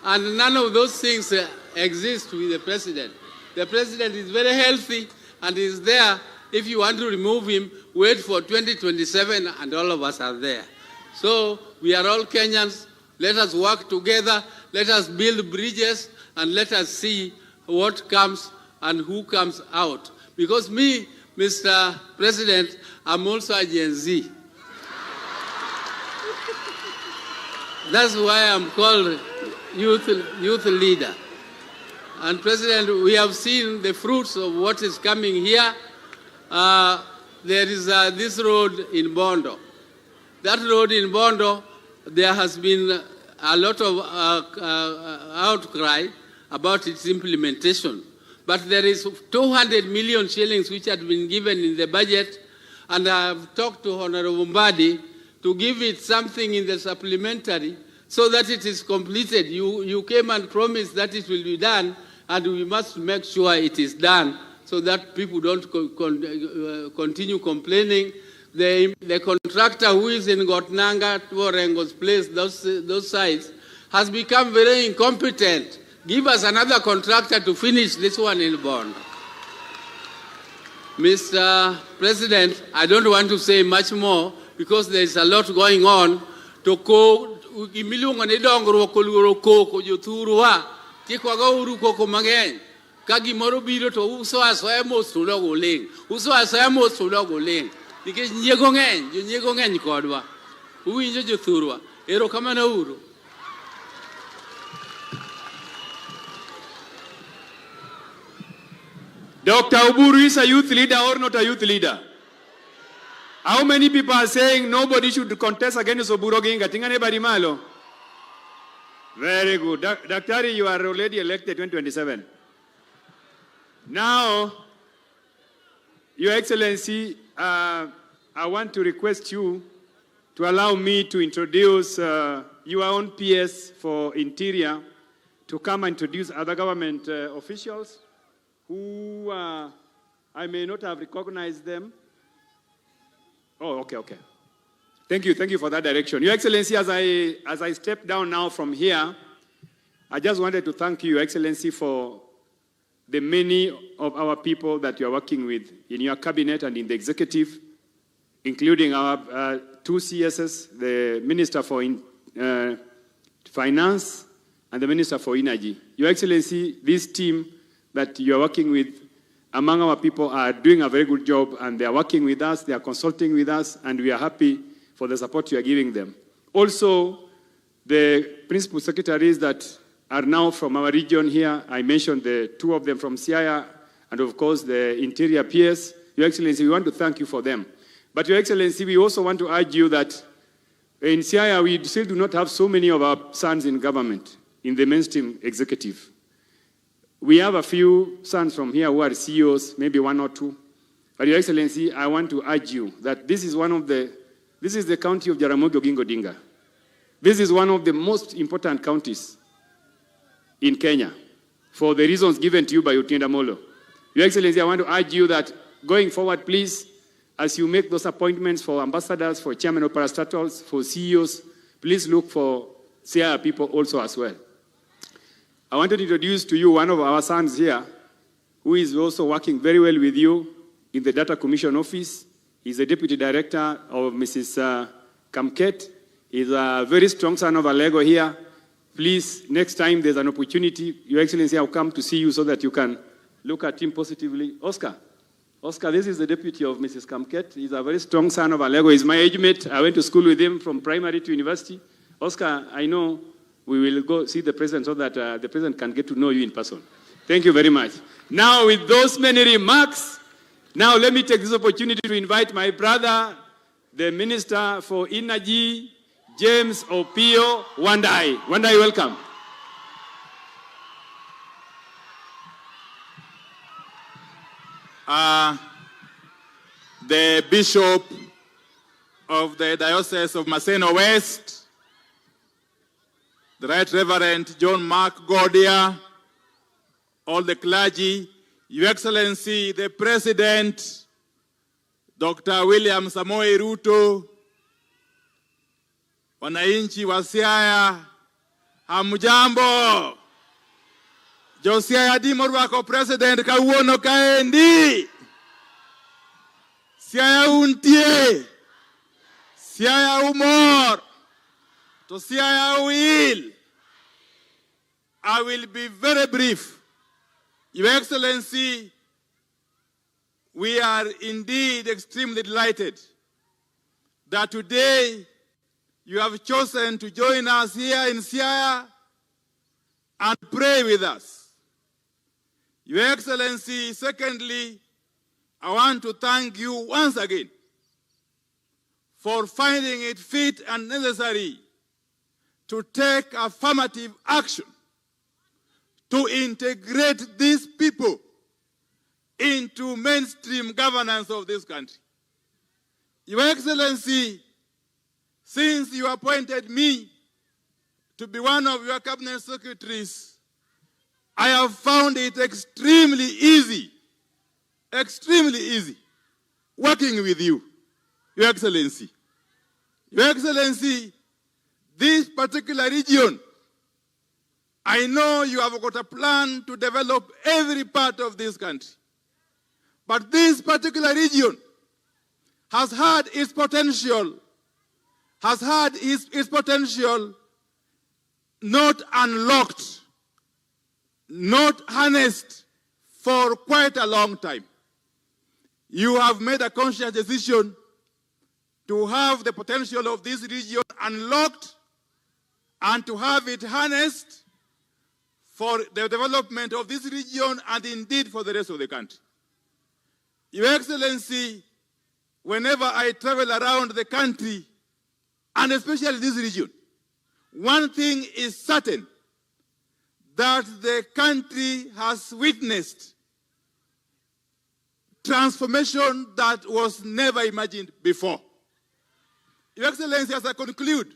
and none of those things exist with the president. The president is very healthy and is there. If you want to remove him, wait for 2027 and all of us are there. So we are all Kenyans. Let us work together. Let us build bridges and let us see what comes and who comes out. Because me, Mr. President, I'm also a Gen Z. That's why I'm called youth leader. And President, we have seen the fruits of what is coming here. There is this road in Bondo. That road in Bondo, there has been a lot of outcry about its implementation. But there is 200 million shillings which had been given in the budget, and I have talked to Honorable Mbadi to give it something in the supplementary so that it is completed. You came and promised that it will be done, and we must make sure it is done so that people don't continue complaining. The contractor who is in Gotnanga, Tuorengo's place, those sites, has become very incompetent. Give us another contractor to finish this one in Bond. Mr. President, I don't want to say much more because there is a lot going on. To go, imilunga ni dongro kuluro koko juturua, tikwaga uru koko mageng. Kagi moro biro to uso asoya mosulo goleng. Uso asoya mosulo goleng. Because nyego ngeny kodwa. Uwinjo juturua. Ero kamano uru. Dr. Oburu is a youth leader or not a youth leader? How many people are saying nobody should contest against Oburu Oginga? Tingane bari malo. Very good. Daktari, you are already elected 2027. Now, Your Excellency, I want to request you to allow me to introduce your own PS for Interior to come and introduce other government officials who I may not have recognized them. Oh, okay. Thank you for that direction. Your Excellency, as I step down now from here, I just wanted to thank you, Your Excellency, for the many of our people that you are working with in your cabinet and in the executive, including our 2 CSs, the Minister for Finance and the Minister for Energy. Your Excellency, this team that you are working with among our people are doing a very good job, and they are working with us, they are consulting with us, and we are happy for the support you are giving them. Also, the principal secretaries that are now from our region here, I mentioned the 2 of them from Siaya, and of course the Interior PS. Your Excellency, we want to thank you for them. But Your Excellency, we also want to urge you that in Siaya, we still do not have so many of our sons in government, in the mainstream executive. We have a few sons from here who are CEOs, maybe 1 or 2. But Your Excellency, I want to urge you that this is the county of Jaramogi Oginga Odinga. This is one of the most important counties in Kenya for the reasons given to you by Otienda Molo. Your Excellency, I want to urge you that going forward, please, as you make those appointments for ambassadors, for chairman of parastatals, for CEOs, please look for Siaya people also as well. I want to introduce to you one of our sons here who is also working very well with you in the Data Commission Office. He's the Deputy Director of Mrs. Kamket. He's a very strong son of Alego here. Please, next time there's an opportunity, Your Excellency, I'll come to see you so that you can look at him positively. Oscar, this is the deputy of Mrs. Kamket. He's a very strong son of Alego. He's my age mate. I went to school with him from primary to university. Oscar, I know we will go see the president so that the president can get to know you in person. Thank you very much. Now, with those many remarks, now let me take this opportunity to invite my brother, the Minister for Energy, James Opio Wandai. Wandai, welcome. The Bishop of the Diocese of Maseno West, the Right Reverend John Mark Godia, all the clergy, Your Excellency, the President, Dr. William Samoei Ruto, wananchi wa Siaya, hamjambo. Josiah Dimor wako President kawuono kaendi. Siaya untie. Siaya umor. To Siaya will. I will be very brief. Your Excellency, we are indeed extremely delighted that today you have chosen to join us here in Siaya and pray with us. Your Excellency, secondly, I want to thank you once again for finding it fit and necessary to take affirmative action to integrate these people into mainstream governance of this country. Your Excellency, since you appointed me to be one of your cabinet secretaries, I have found it extremely easy working with you, Your Excellency. Your Excellency, this particular region, I know you have got a plan to develop every part of this country. But this particular region has had its potential, not unlocked, not harnessed for quite a long time. You have made a conscious decision to have the potential of this region unlocked and to have it harnessed for the development of this region and indeed for the rest of the country. Your Excellency, whenever I travel around the country, and especially this region, one thing is certain, that the country has witnessed transformation that was never imagined before. Your Excellency, as I conclude,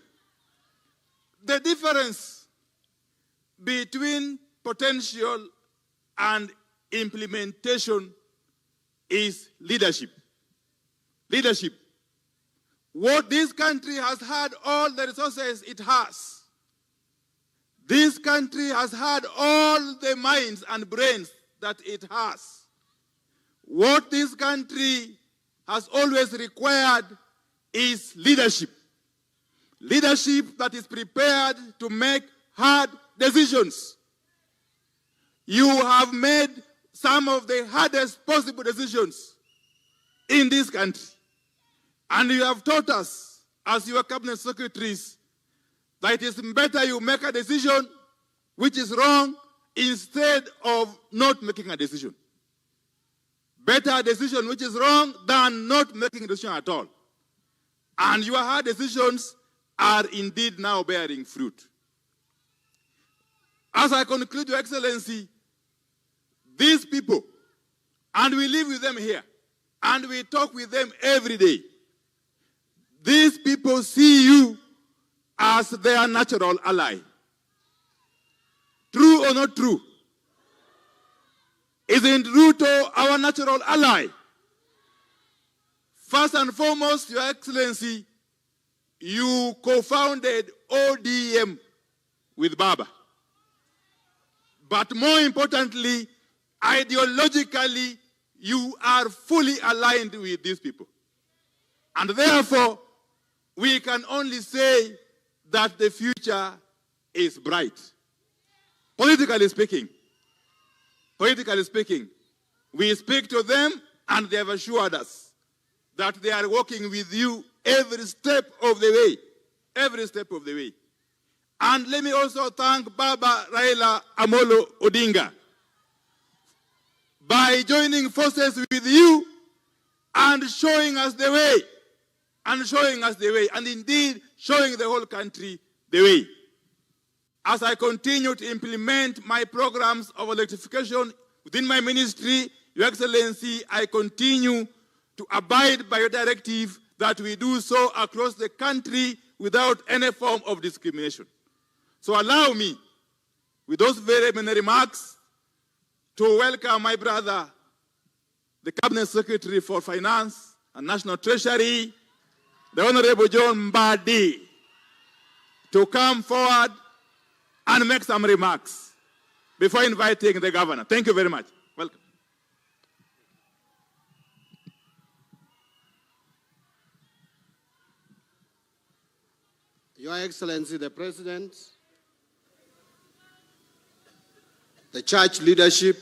the difference between potential and implementation is leadership. Leadership. What this country has had, all the resources it has. This country has had all the minds and brains that it has. What this country has always required is leadership. Leadership that is prepared to make hard decisions. You have made some of the hardest possible decisions in this country. And you have taught us, as your cabinet secretaries, that it is better you make a decision which is wrong instead of not making a decision. Better a decision which is wrong than not making a decision at all. And your hard decisions are indeed now bearing fruit. As I conclude, Your Excellency, these people, and we live with them here, and we talk with them every day, these people see you as their natural ally. True or not true? Isn't Ruto our natural ally? First and foremost, Your Excellency, you co-founded ODM with Baba. But more importantly, ideologically, you are fully aligned with these people. And therefore, we can only say that the future is bright. Politically speaking, we speak to them and they have assured us that they are working with you every step of the way. Every step of the way. And let me also thank Baba Raila Amolo Odinga by joining forces with you and showing us the way and showing us the way, and indeed showing the whole country the way. As I continue to implement my programs of electrification within my ministry, Your Excellency, I continue to abide by your directive that we do so across the country without any form of discrimination. So allow me, with those very many remarks, to welcome my brother, the Cabinet Secretary for Finance and National Treasury, the Honorable John Mbadi, to come forward and make some remarks before inviting the governor. Thank you very much. Welcome. Your Excellency, the President, the church leadership,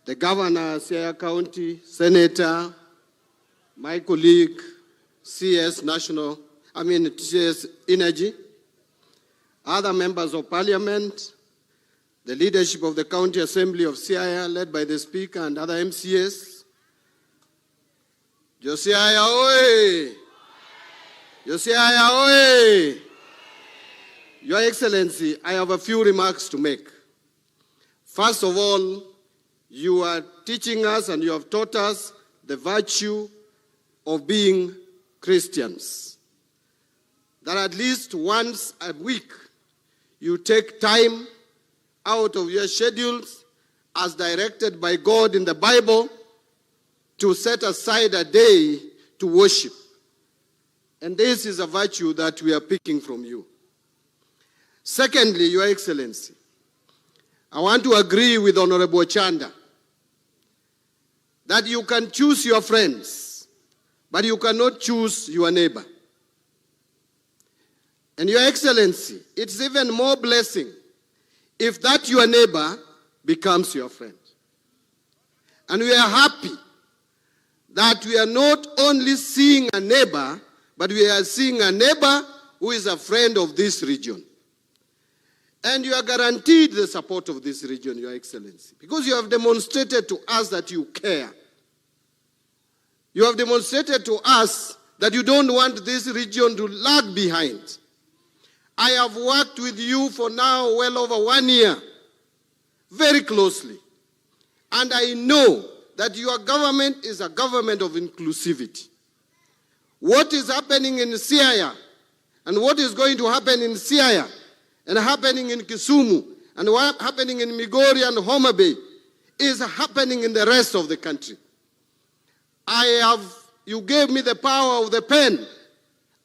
the Governor, Siaya County, Senator, my colleague, CS Energy, other members of Parliament, the leadership of the County Assembly of Siaya, led by the Speaker and other MCS. Siaya oi! Siaya oi! Your Excellency, I have a few remarks to make. First of all, you are teaching us and you have taught us the virtue of being Christians. That at least once a week, you take time out of your schedules as directed by God in the Bible to set aside a day to worship. And this is a virtue that we are picking from you. Secondly, Your Excellency, I want to agree with Honorable Chanda that you can choose your friends, but you cannot choose your neighbor. And Your Excellency, it's even more blessing if that your neighbor becomes your friend. And we are happy that we are not only seeing a neighbor, but we are seeing a neighbor who is a friend of this region. And you are guaranteed the support of this region, Your Excellency, because you have demonstrated to us that you care. You have demonstrated to us that you don't want this region to lag behind. I have worked with you for now well over 1 year, very closely. And I know that your government is a government of inclusivity. What is happening in Siaya and what is going to happen in Siaya and happening in Kisumu and what happening in Migori and Homa Bay is happening in the rest of the country. You gave me the power of the pen,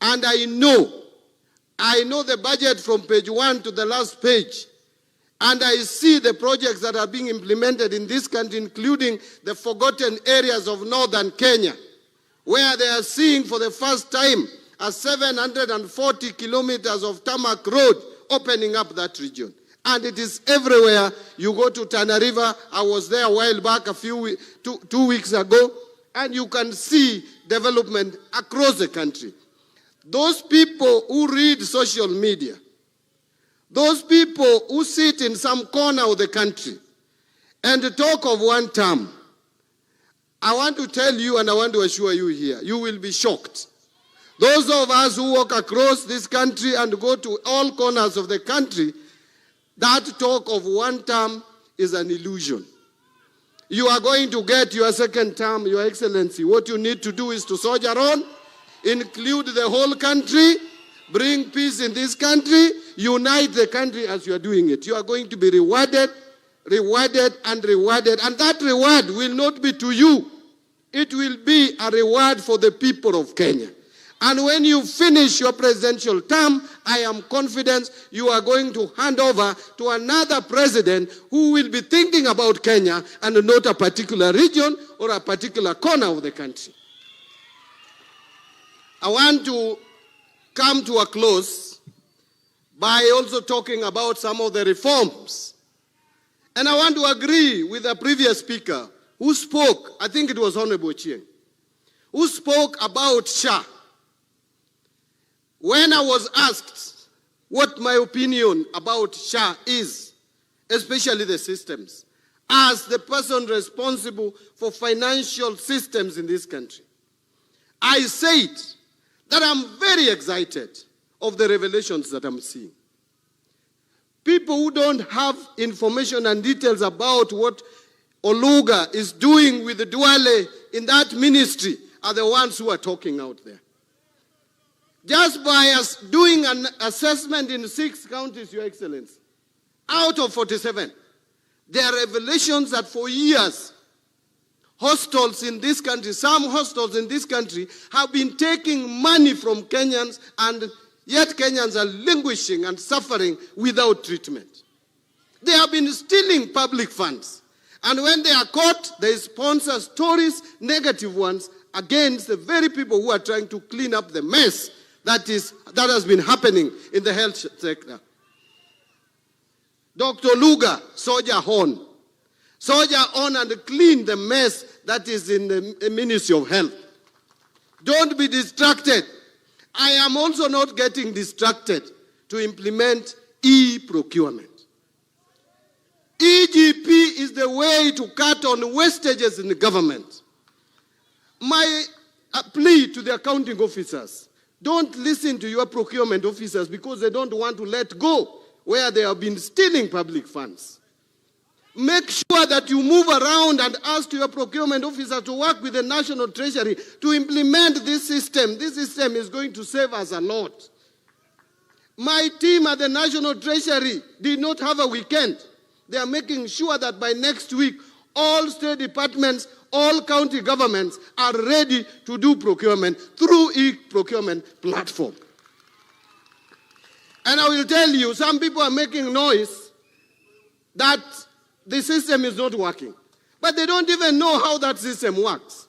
and I know the budget from page 1 to the last page, and I see the projects that are being implemented in this country, including the forgotten areas of northern Kenya, where they are seeing for the first time a 740 kilometers of tarmac road opening up that region. And it is everywhere. You go to Tana River, I was there a while back, two weeks ago, and you can see development across the country. Those people who read social media, those people who sit in some corner of the country and talk of one term, I want to tell you and I want to assure you here, you will be shocked. Those of us who walk across this country and go to all corners of the country, that talk of one term is an illusion. You are going to get your second term, Your Excellency. What you need to do is to soldier on, include the whole country, bring peace in this country, unite the country as you are doing it. You are going to be rewarded, and rewarded. And that reward will not be to you. It will be a reward for the people of Kenya. And when you finish your presidential term, I am confident you are going to hand over to another president who will be thinking about Kenya and not a particular region or a particular corner of the country. I want to come to a close by also talking about some of the reforms. And I want to agree with the previous speaker who spoke, I think it was Honorable Chieng, who spoke about SHA. When I was asked what my opinion about SHA is, especially the systems, as the person responsible for financial systems in this country, I said that I'm very excited of the revelations that I'm seeing. People who don't have information and details about what Oluga is doing with the Duale in that ministry are the ones who are talking out there. Just by us doing an assessment in 6 counties, Your Excellency, out of 47, there are revelations that for years, hostels in this country, some hostels in this country have been taking money from Kenyans, and yet Kenyans are languishing and suffering without treatment. They have been stealing public funds. And when they are caught, they sponsor stories, negative ones, against the very people who are trying to clean up the mess that has been happening in the health sector. Dr. Luga, soldier on. Soldier on and clean the mess that is in the Ministry of Health. Don't be distracted. I am also not getting distracted to implement e-procurement. EGP is the way to cut on wastages in the government. My plea to the accounting officers, don't listen to your procurement officers because they don't want to let go where they have been stealing public funds. Make sure that you move around and ask your procurement officer to work with the National Treasury to implement this system. This system is going to save us a lot. My team at the National Treasury did not have a weekend. They are making sure that by next week, all state departments, all county governments are ready to do procurement through e-procurement platform. And I will tell you, some people are making noise that the system is not working. But they don't even know how that system works.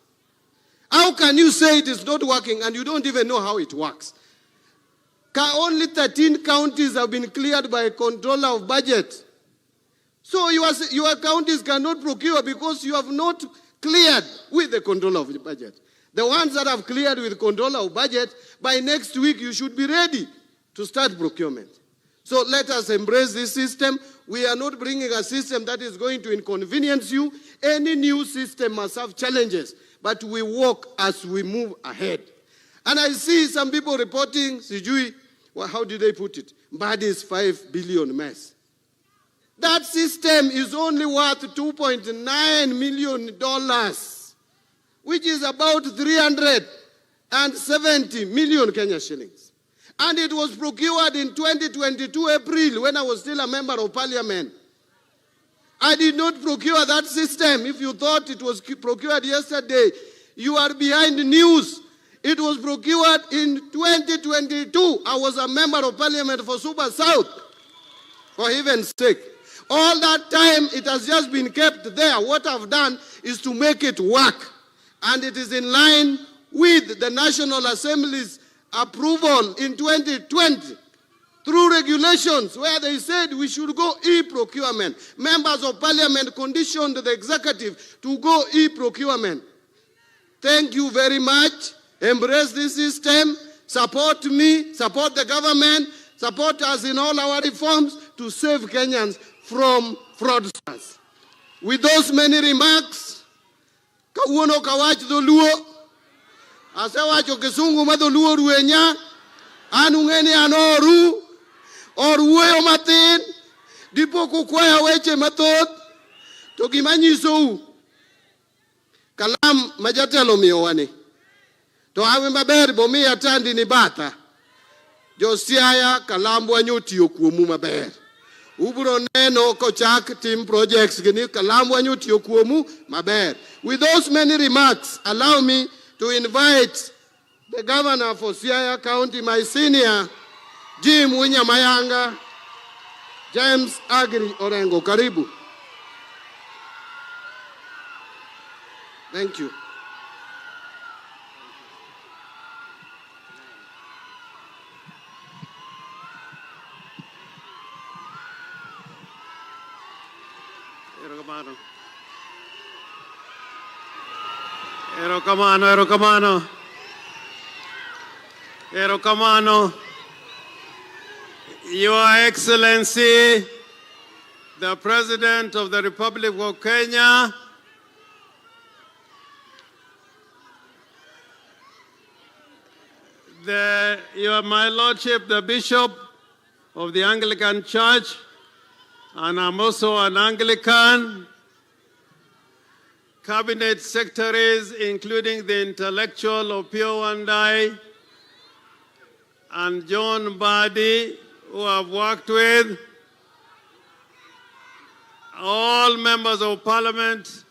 How can you say it is not working and you don't even know how it works? Only 13 counties have been cleared by a controller of budget. So your counties cannot procure because you have not cleared with the controller of the budget. The ones that have cleared with controller of budget, by next week you should be ready to start procurement. So let us embrace this system. We are not bringing a system that is going to inconvenience you. Any new system must have challenges, but we walk as we move ahead. And I see some people reporting, Sijui, well, how did they put it? Mbadi's 5 billion mess. That system is only worth $2.9 million, which is about 370 million Kenya shillings. And it was procured in 2022 April when I was still a member of parliament. I did not procure that system. If you thought it was procured yesterday, you are behind the news. It was procured in 2022. I was a member of parliament for Super South, for heaven's sake. All that time, it has just been kept there. What I've done is to make it work. And it is in line with the National Assembly's approval in 2020 through regulations where they said we should go e-procurement. Members of parliament conditioned the executive to go e-procurement. Thank you very much. Embrace this system. Support me, support the government, support us in all our reforms to save Kenyans from fraudsters. With those many remarks, kauono kawach dholuo, asewacho kisungu ma dholuo ruenya, anung'eni anoru, oruoyo matin, dipo kukwaya weche mathoth, to gima nyisou, kalam majatelo miyowane, to awe maber bomiya tandi ni batha, jo Siaya kalambwa nyotiyo kuomu maber. Ubro neno kochak team projects gini kalambwa nyotiyo kuomu maber. With those many remarks, allow me to invite the governor for Siaya County, my senior, Jim Winyamayanga, James Agri Orengo. Karibu. Thank you. Erokamano. Your Excellency, the President of the Republic of Kenya, My Lordship, the Bishop of the Anglican Church, and I'm also an Anglican, Cabinet Secretaries, including the intellectual Opio Wandai and John Badi, who I've worked with, all members of Parliament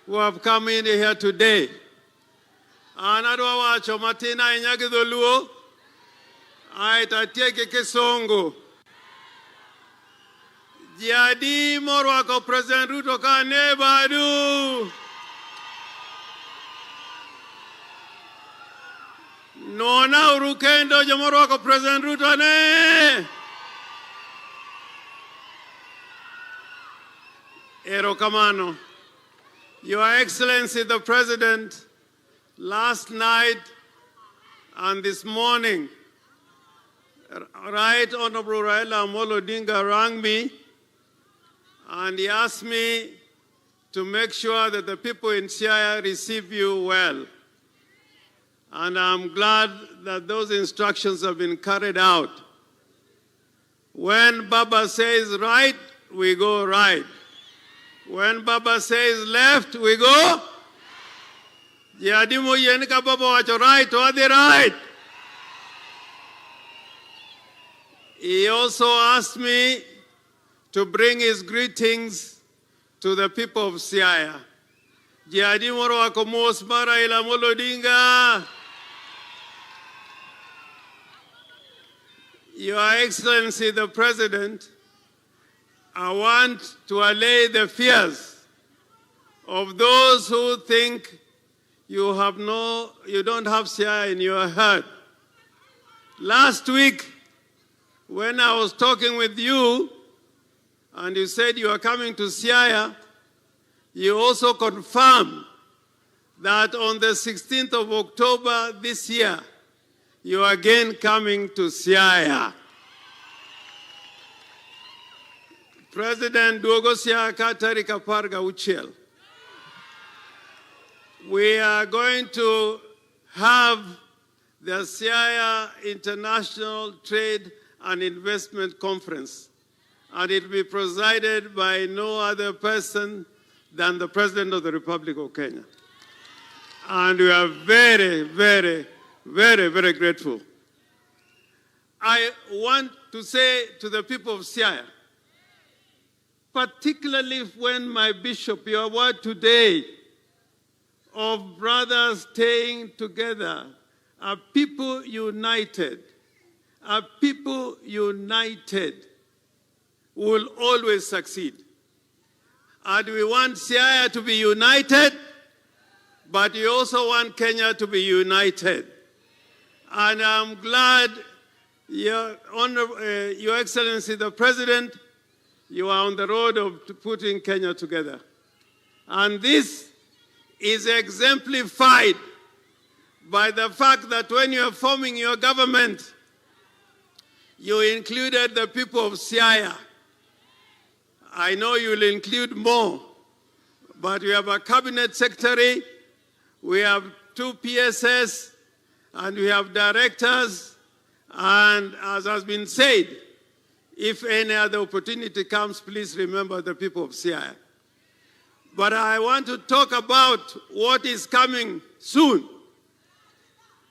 who have come in here today. Anadwa wacho matina inyagidholuo, aitatieke kisongo. Jadi morwako President Ruto kane badu. Nona urukendo jomorwako President Ruto ne. Erokamano. Your Excellency the President, last night and this morning, Right Honorable Raila Odinga rang me and he asked me to make sure that the people in Siaya receive you well. And I'm glad that those instructions have been carried out. When Baba says right, we go right. When Baba says left, we go. Yadimu yenika Baba wacho right or the right. He also asked me to bring his greetings to the people of Siaya. Yadimu wako mosmara ila Odinga. Your Excellency the President, I want to allay the fears of those who think you don't have Siaya in your heart. Last week, when I was talking with you, and you said you are coming to Siaya, you also confirmed that on the 16th of October this year, you are again coming to Siaya. President Duogo Siaka Tarika Parga Uchiel. We are going to have the Siaya International Trade and Investment Conference, and it will be presided by no other person than the President of the Republic of Kenya. And we are very, very, very, very grateful. I want to say to the people of Siaya, particularly when my bishop, your word today of brothers staying together, a people united, a people united will always succeed. And we want Siaya to be united, but we also want Kenya to be united. And I'm glad, Your Excellency the President, you are on the road of putting Kenya together. And this is exemplified by the fact that when you are forming your government, you included the people of Siaya. I know you will include more, but we have a cabinet secretary, we have 2 PSS, and we have directors, and as has been said, if any other opportunity comes, please remember the people of Siaya. But I want to talk about what is coming soon.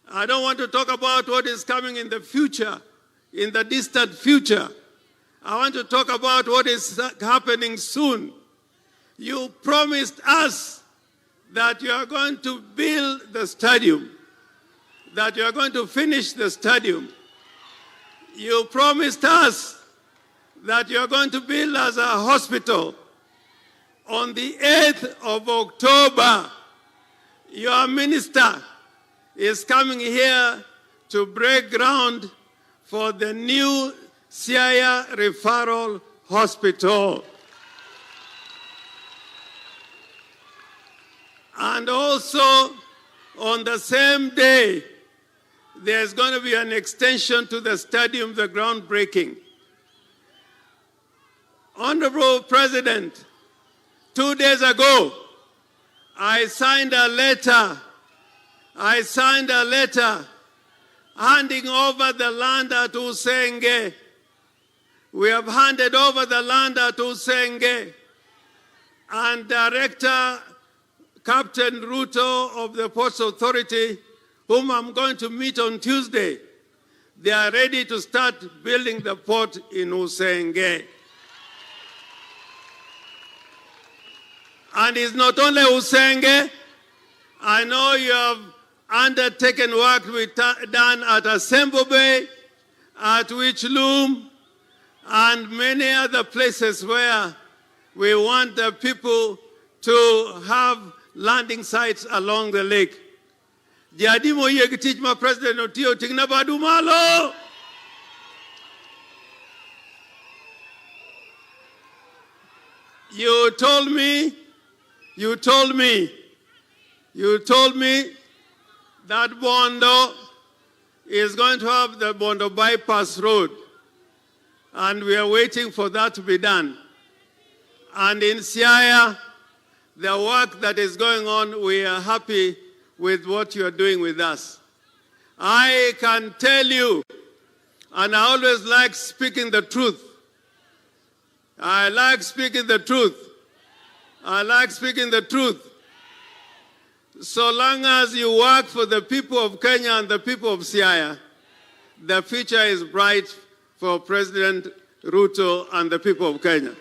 I don't want to talk about what is coming in the future, in the distant future. I want to talk about what is happening soon. You promised us that you are going to build the stadium, that you are going to finish the stadium. You promised us that you are going to build us a hospital. On the 8th of October, your minister is coming here to break ground for the new Siaya Referral Hospital. And also, on the same day, there's going to be an extension to the stadium, the groundbreaking. Honorable President, 2 days ago, I signed a letter handing over the land at Usenge. We have handed over the land at Usenge. And Director Captain Ruto of the Ports Authority, whom I'm going to meet on Tuesday, they are ready to start building the port in Usenge. And it's not only Usenge. I know you have undertaken work to be done at Asembo Bay, at Wichloom, and many other places where we want the people to have landing sites along the lake. Jadimo yegitich ma President Otio tingna badumalo. You told me that Bondo is going to have the Bondo bypass road, and we are waiting for that to be done. And in Siaya, the work that is going on, we are happy with what you are doing with us. I can tell you, and I always like speaking the truth. I like speaking the truth. So long as you work for the people of Kenya and the people of Siaya, the future is bright for President Ruto and the people of Kenya.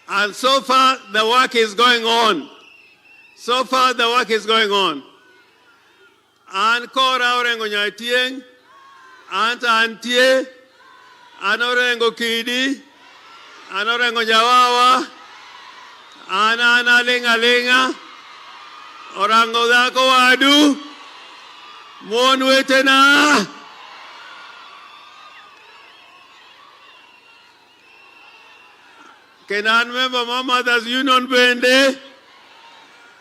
And so far, the work is going on. An kora orengo nyatieng, anta antie, an orengo kidi, an orengo jawawa, ana linga, orango dako wadu, mon wetena. Can I remember my Mother's Union Bende?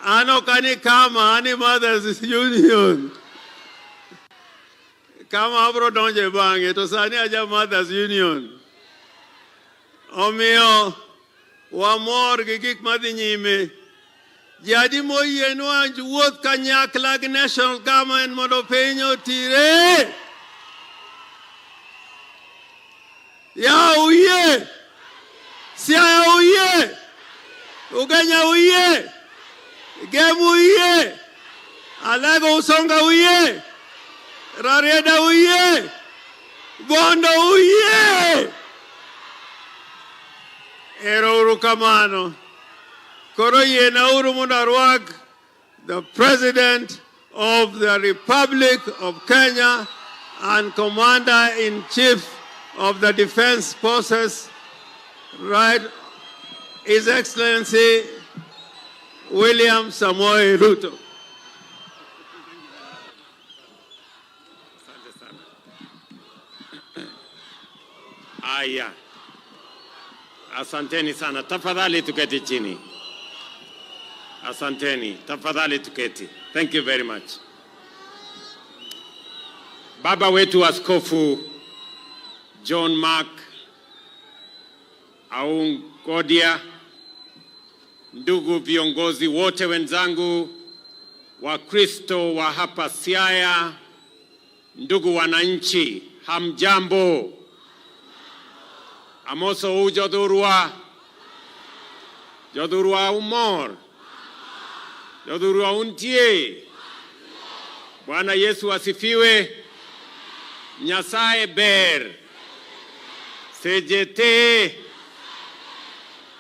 Ano kani kama, ani Mother's Union. Kama abro donje bange, to sani aja Mother's Union. Omio, wamor gigik madinyime. Jadi mo yenu anju wot kanyak lag national government modopenyo tire. Ya uye. Siaya uye, Ugenya uye, Gemu uye, Alago Usonga uye, Rarieda uye, Bondo uye. Ero urukamano. Koro yena urumunarwag, the President of the Republic of Kenya and Commander-in-Chief of the Defense Forces, right, His Excellency William Samoei Ruto. Aya. Asanteni sana. Tafadhali tuketi chini. Asanteni. Tafadhali tuketi. Thank you very much. Baba wetu Askofu John Mark Aungodia, ndugu viongozi wote wenzangu, Wakristo wa hapa Siaya, ndugu wananchi, hamjambo. Amoso ujodurua, jodurua umor, jodurua untie. Bwana Yesu asifiwe. Nyasaye ber, sejete.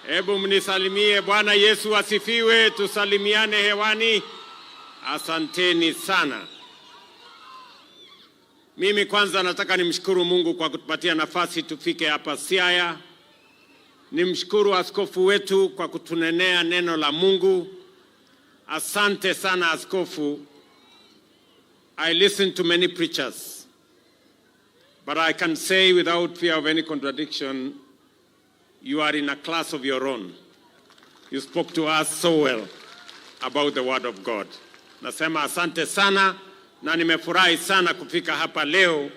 Hebu mnisalimie. Bwana Yesu asifiwe. Tusalimiane hewani. Asanteni sana. Mimi kwanza nataka nimshukuru Mungu kwa kutupatia nafasi tufike hapa Siaya. Nimshukuru askofu wetu kwa kutunenea neno la Mungu. Asante sana askofu. I listen to many preachers, but I can say without fear of any contradiction, you are in a class of your own. You spoke to us so well about the word of God. Nasema asante sana na nimefurahi sana kufika hapa leo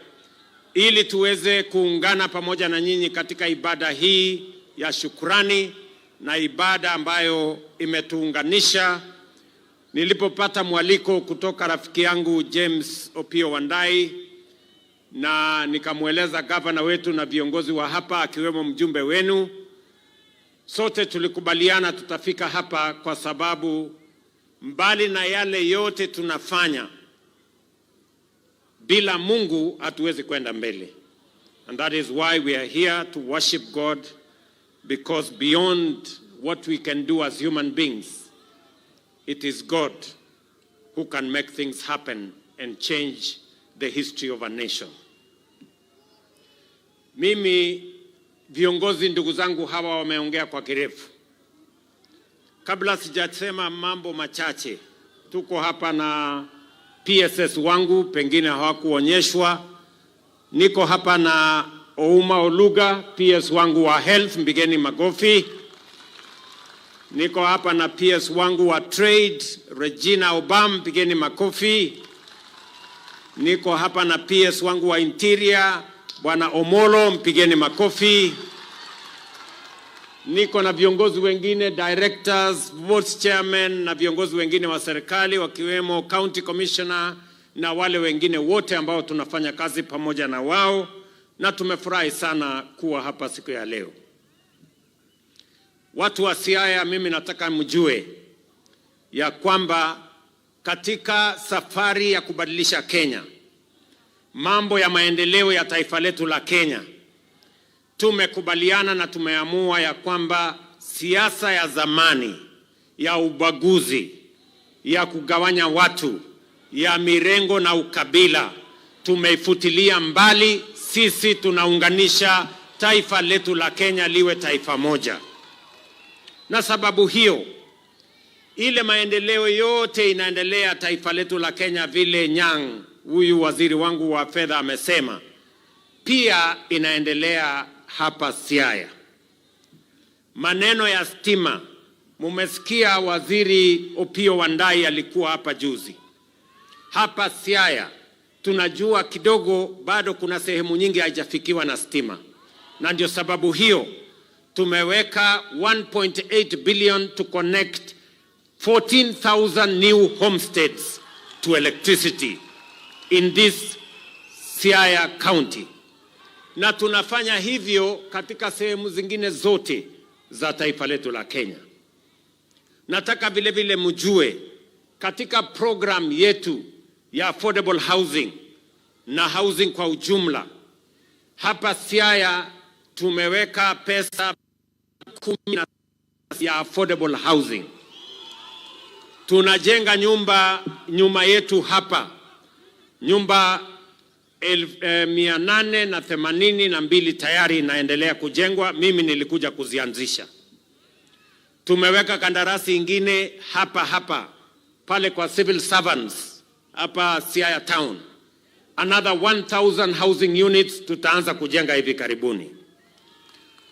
ili tuweze kuungana pamoja na nyinyi katika ibada hii ya shukrani na ibada ambayo imetuunganisha nilipopata mwaliko kutoka rafiki yangu James Opiyo Wandayi na nikamweleza gavana wetu na viongozi wa hapa akiwemo mjumbe wenu, sote tulikubaliana tutafika hapa kwa sababu mbali na yale yote tunafanya, bila Mungu hatuwezi kwenda mbele. And that is why we are here to worship God, because beyond what we can do as human beings, it is God who can make things happen and change the history of a nation. Mimi, viongozi ndugu zangu hawa wameongea kwa kirefu. Kabla sijasema mambo machache, tuko hapa na PSS wangu, pengine hawakuonyeshwa. Niko hapa na Ouma Oluga, PS wangu wa health, mbigeni makofi. Niko hapa na PS wangu wa trade, Regina Obam, mbigeni makofi. Niko hapa na PS wangu wa interior, Bwana Omolo, mpigeni makofi. Niko na viongozi wengine, directors, board chairman na viongozi wengine wa serikali wakiwemo county commissioner na wale wengine wote ambao tunafanya kazi pamoja na wao, na tumefurahi sana kuwa hapa siku ya leo. Watu wa Siaya, mimi nataka mjue ya kwamba katika safari ya kubadilisha Kenya, mambo ya maendeleo ya taifa letu la Kenya, tumekubaliana na tumeamua ya kwamba siasa ya zamani ya ubaguzi, ya kugawanya watu, ya mirengo na ukabila tumeifutilia mbali. Sisi tunaunganisha taifa letu la Kenya liwe taifa moja. Na sababu hiyo, ile maendeleo yote inaendelea taifa letu la Kenya vile Nyang, huyu waziri wangu wa fedha, amesema, pia inaendelea hapa Siaya. Maneno ya stima, mumesikia waziri Opiyo Wandayi alikuwa hapa juzi. Hapa Siaya tunajua kidogo bado kuna sehemu nyingi haijafikiwa na stima. Na ndio sababu hiyo tumeweka 1.8 billion to connect 14,000 new homesteads to electricity in this Siaya County. Na tunafanya hivyo katika sehemu zingine zote za taifa letu la Kenya. Nataka vile vile mjue katika program yetu ya affordable housing na housing kwa ujumla, hapa Siaya tumeweka pesa 10 ya affordable housing. Tunajenga nyumba yetu hapa, nyumba 882 tayari inaendelea kujengwa. Mimi nilikuja kuzianzisha. Tumeweka kandarasi ingine hapa pale kwa civil servants hapa Siaya town. Another 1,000 housing units tutaanza kujenga hivi karibuni.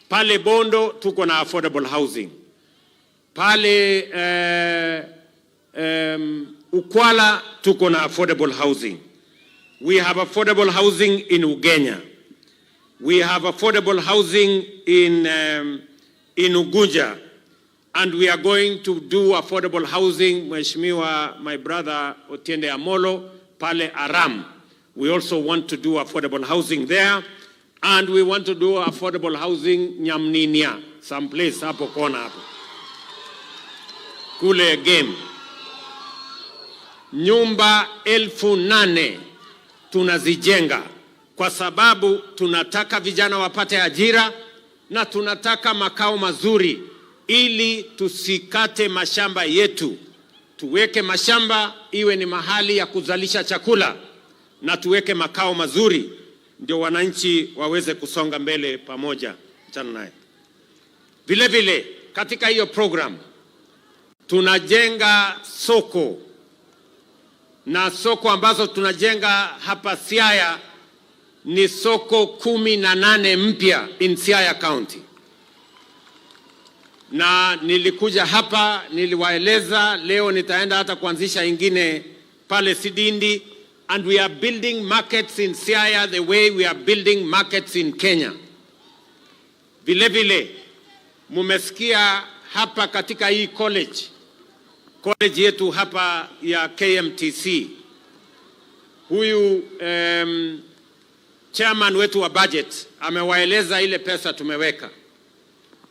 Pale Bondo tuko na affordable housing. Pale Ukwala tuko na affordable housing. We have affordable housing in Ugenya. We have affordable housing in Ugunja. And we are going to do affordable housing, Mheshimiwa, my brother Otiende Amolo, pale Aram. We also want to do affordable housing there. And we want to do affordable housing Nyamninia, someplace hapo kona hapo. Kule game. Nyumba 8,000 tunazijenga kwa sababu tunataka vijana wapate ajira na tunataka makao mazuri ili tusikate mashamba yetu. Tuweke mashamba iwe ni mahali ya kuzalisha chakula na tuweke makao mazuri ndio wananchi waweze kusonga mbele pamoja chana naye. Vile vile katika hiyo program tunajenga soko, na soko ambazo tunajenga hapa Siaya ni soko 18 mpya in Siaya County. Na nilikuja hapa niliwaeleza, leo nitaenda hata kuanzisha ingine pale Sidindi. And we are building markets in Siaya the way we are building markets in Kenya. Vile vile mumesikia hapa katika hii college college yetu hapa ya KMTC. Huyu chairman wetu wa budget amewaeleza ile pesa tumeweka.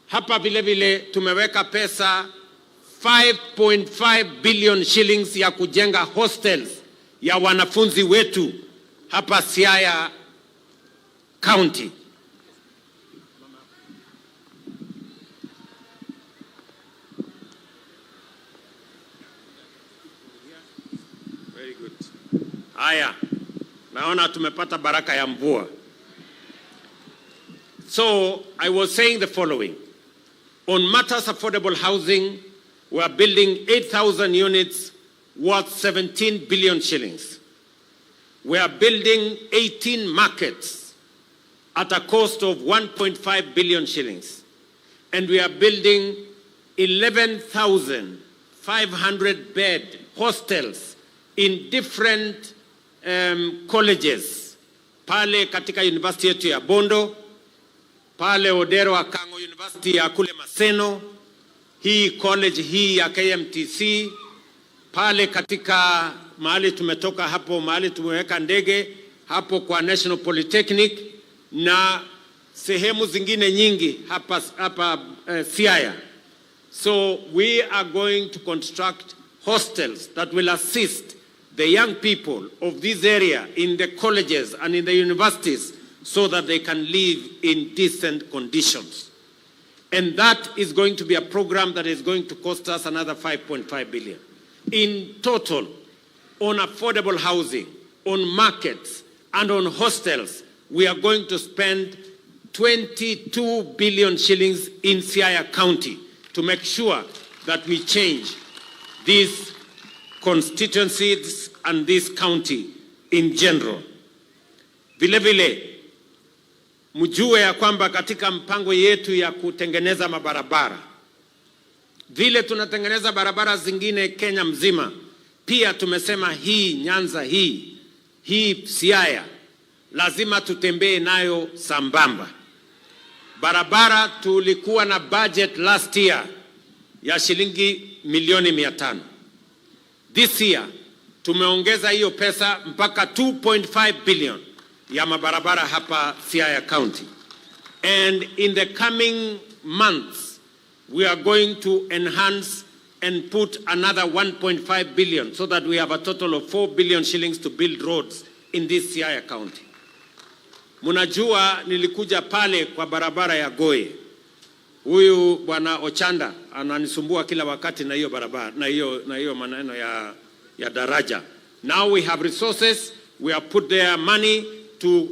Hapa vile vile tumeweka pesa 5.5 billion shillings ya kujenga hostels ya wanafunzi wetu hapa Siaya County. Very good. Haya, naona tumepata baraka ya mvua. So I was saying the following. On matters affordable housing, we are building 8,000 units worth 17 billion shillings. We are building 18 markets at a cost of 1.5 billion shillings. And we are building 11,500 bed hostels in different colleges. Pale katika university yetu ya Bondo, pale Odero Akango University ya kule Maseno, hii college hii ya KMTC, pale katika mahali tumetoka hapo, mahali tumeweka ndege hapo kwa National Polytechnic, na sehemu zingine nyingi hapa Siaya. So we are going to construct hostels that will assist the young people of this area in the colleges and in the universities so that they can live in decent conditions. And that is going to be a program that is going to cost us another 5.5 billion. In total, on affordable housing, on markets, and on hostels, we are going to spend 22 billion shillings in Siaya County to make sure that we change these constituencies and this county in general. Vile vile, mjue ya kwamba katika mpango yetu ya kutengeneza mabarabara, vile tunatengeneza barabara zingine Kenya mzima, pia tumesema hii Nyanza hii Siaya lazima tutembee nayo sambamba. Barabara tulikuwa na budget last year ya shilingi milioni 500. This year tumeongeza hiyo pesa mpaka 2.5 billion ya mabarabara hapa Siaya County. And in the coming months, we are going to enhance and put another 1.5 billion so that we have a total of 4 billion shillings to build roads in this Siaya County. Munajua nilikuja pale kwa barabara ya Goe. Huyu bwana Ochanda ananisumbua kila wakati na hiyo barabara, na hiyo maneno ya daraja. Now we have resources, we have put their money to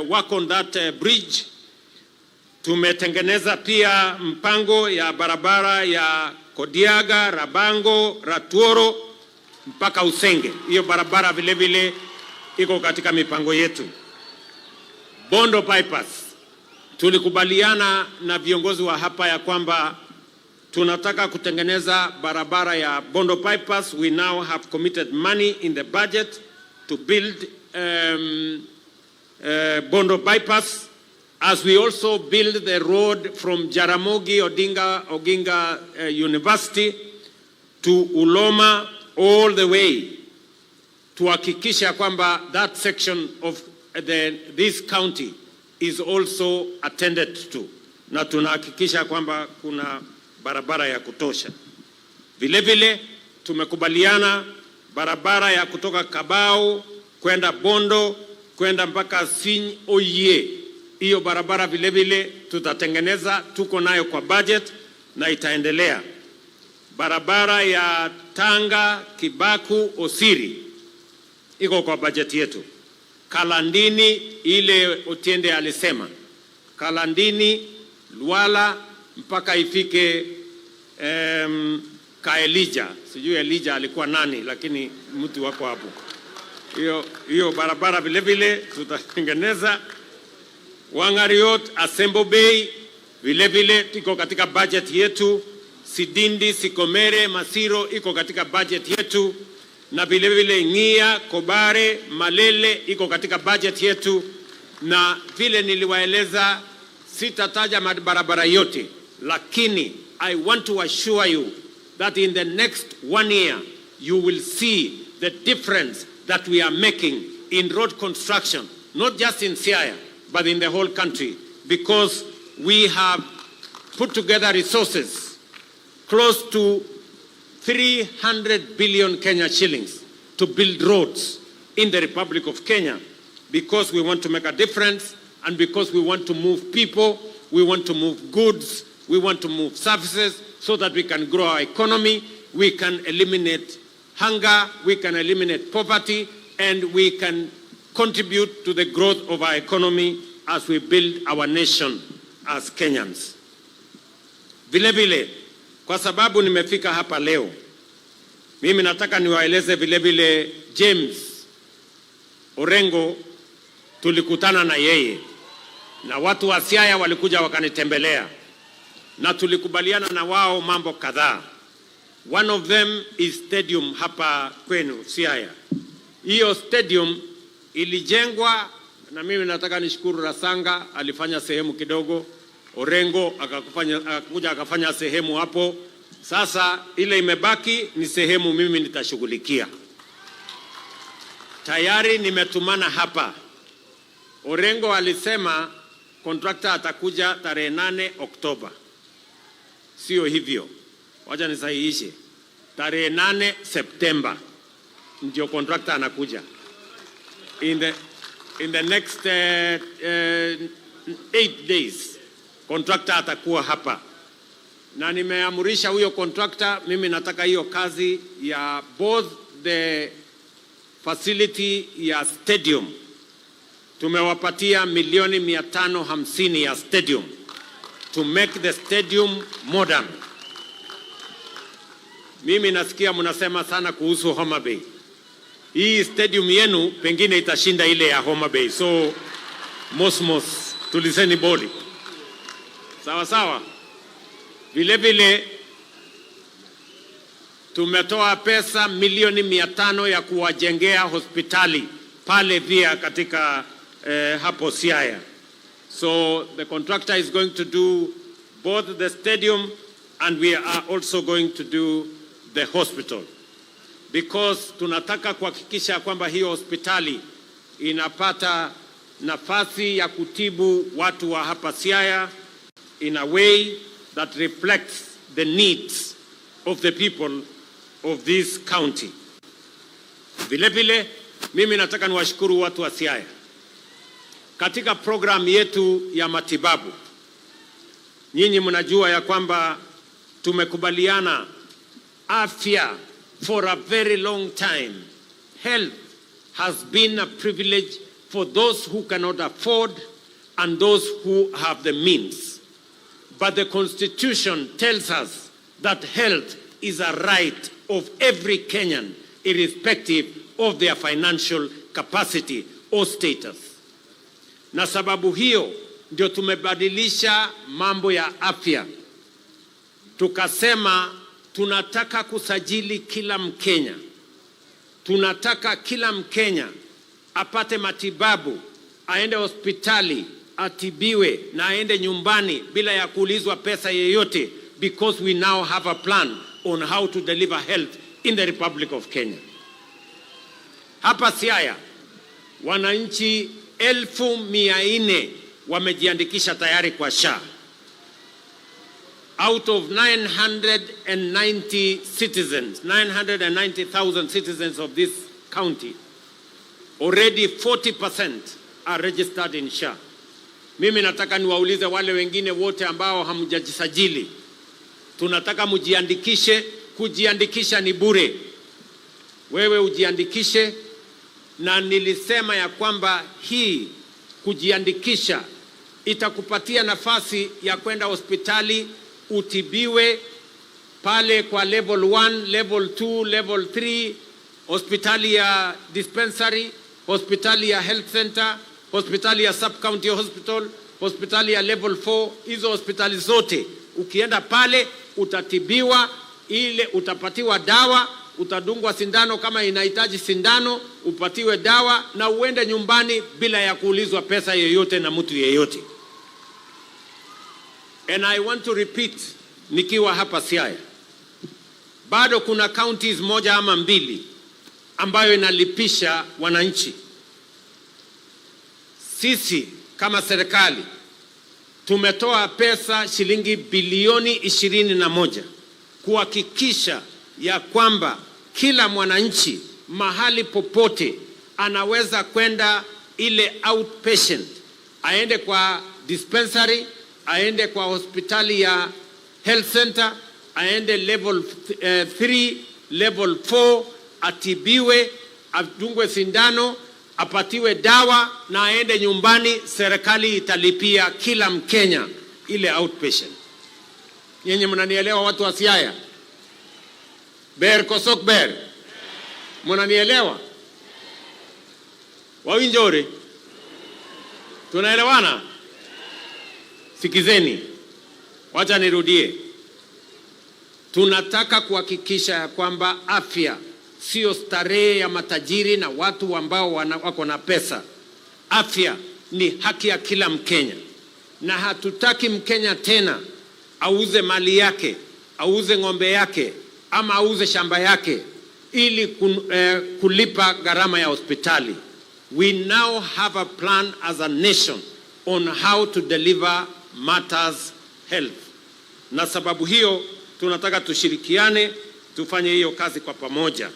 work on that bridge. Tumetengeneza pia mpango ya barabara ya Kodiaga, Rabango, Ratuoro mpaka Usenge. Hiyo barabara vile vile iko katika mipango yetu. Bondo bypass. Tulikubaliana na viongozi wa hapa ya kwamba tunataka kutengeneza barabara ya Bondo bypass. We now have committed money in the budget to build Bondo bypass, as we also build the road from Jaramogi Odinga University to Uloma all the way, tuhakikisha kwamba that section of this county is also attended to, na tunahakikisha kwamba kuna barabara ya kutosha. Vile vile tumekubaliana barabara ya kutoka Kabao kwenda Bondo kwenda mpaka Siny Oye. Hiyo barabara vile vile tutatengeneza, tuko nayo kwa budget na itaendelea. Barabara ya Tanga, Kibaku, Osiri iko kwa budget yetu. Kalandini, ile Otiende alisema, Kalandini, Luala mpaka ifike Kaelija. Sijui Elija alikuwa nani, lakini mtu wako hapo. Hiyo barabara vile vile tutatengeneza. Wangariot, Asembo Bay vile vile iko katika budget yetu. Sidindi, Sikomere, Masiro iko katika budget yetu. Na vile vile Ngia, Kobare, Malele iko katika budget yetu. Na vile niliwaeleza, sitataja barabara yote, lakini I want to assure you that in the next 1 year, you will see the difference that we are making in road construction, not just in Siaya, but in the whole country, because we have put together resources close to 300 billion Kenya shillings to build roads in the Republic of Kenya, because we want to make a difference and because we want to move people, we want to move goods, we want to move services so that we can grow our economy, we can eliminate hunger, we can eliminate poverty, and we can contribute to the growth of our economy as we build our nation as Kenyans. Vile vile, kwa sababu nimefika hapa leo, mimi nataka niwaeleze vile vile James Orengo, tulikutana na yeye na watu wa Siaya walikuja wakanitembelea na tulikubaliana na wao mambo kadhaa. One of them is stadium hapa kwenu Siaya. Hiyo stadium ilijengwa na mimi nataka nishukuru Rasanga, alifanya sehemu kidogo, Orengo akakuja akafanya sehemu hapo. Sasa ile imebaki ni sehemu mimi nitashughulikia. Tayari nimetumana hapa. Orengo alisema contractor atakuja tarehe 8 Oktoba. Sio hivyo. Wacha nisahihishe. Tarehe 8 September ndio contractor anakuja. In the next 8 days contractor atakuwa hapa. Na nimeamurisha huyo contractor, mimi nataka hiyo kazi ya both the facility ya stadium. Tumewapatia milioni 550 ya stadium to make the stadium modern. Mimi nasikia mnasema sana kuhusu Homa Bay. Hii stadium yenu pengine itashinda ile ya Homa Bay. So mosmos tulizeni boli. Sawa sawa. Vile vile tumetoa pesa milioni 500 ya kuwajengea hospitali pale pia katika hapo Siaya. So the contractor is going to do both the stadium and we are also going to do the hospital, because tunataka kuhakikisha kwamba hiyo hospitali inapata nafasi ya kutibu watu wa hapa Siaya in a way that reflects the needs of the people of this county. Vile vile mimi nataka niwashukuru watu wa Siaya. Katika program yetu ya matibabu, nyinyi mnajua ya kwamba tumekubaliana afya for a very long time. Health has been a privilege for those who cannot afford and those who have the means. But the Constitution tells us that health is a right of every Kenyan, irrespective of their financial capacity or status. Na sababu hiyo ndio tumebadilisha mambo ya afya. Tukasema tunataka kusajili kila Mkenya. Tunataka kila Mkenya apate matibabu, aende hospitali, atibiwe na aende nyumbani bila ya kuulizwa pesa yeyote, because we now have a plan on how to deliver health in the Republic of Kenya. Hapa Siaya, wananchi 1,400 wamejiandikisha tayari kwa SHA. Out of 990 citizens, 990,000 citizens of this county, already 40% are registered in SHA. Mimi nataka niwaulize wale wengine wote ambao hamjajisajili. Tunataka mujiandikishe, kujiandikisha ni bure. Wewe ujiandikishe, na nilisema ya kwamba hii kujiandikisha itakupatia nafasi ya kwenda hospitali utibiwe pale kwa level 1, level 2, level 3, hospitali ya dispensary, hospitali ya health center, hospitali ya sub-county hospital, hospitali ya level 4. Hizo hospitali zote ukienda pale utatibiwa, ile utapatiwa dawa, utadungwa sindano kama inahitaji sindano, upatiwe dawa na uende nyumbani bila ya kuulizwa pesa yoyote na mtu yeyote. And I want to repeat, nikiwa hapa Siaya, bado kuna counties moja ama mbili ambayo inalipisha wananchi. Sisi kama serikali tumetoa pesa shilingi bilioni 21 kuhakikisha ya kwamba kila mwananchi mahali popote anaweza kwenda ile outpatient, aende kwa dispensary, aende kwa hospitali ya health center, aende level 3, level 4, atibiwe, adungwe sindano, apatiwe dawa na aende nyumbani. Serikali italipia kila Mkenya ile outpatient. Nyenye mnanielewa watu wa Siaya? Ber kosok ber. Mnanielewa? Wawinjore? Tunaelewana? Sikizeni. Wacha nirudie. Tunataka kuhakikisha ya kwamba afya sio starehe ya matajiri na watu ambao wako na pesa. Afya ni haki ya kila Mkenya. Na hatutaki Mkenya tena auze mali yake, auze ng'ombe yake, ama auze shamba yake ili kulipa gharama ya hospitali. We now have a plan as a nation on how to deliver matters health. Na sababu hiyo tunataka tushirikiane, tufanye hiyo kazi kwa pamoja.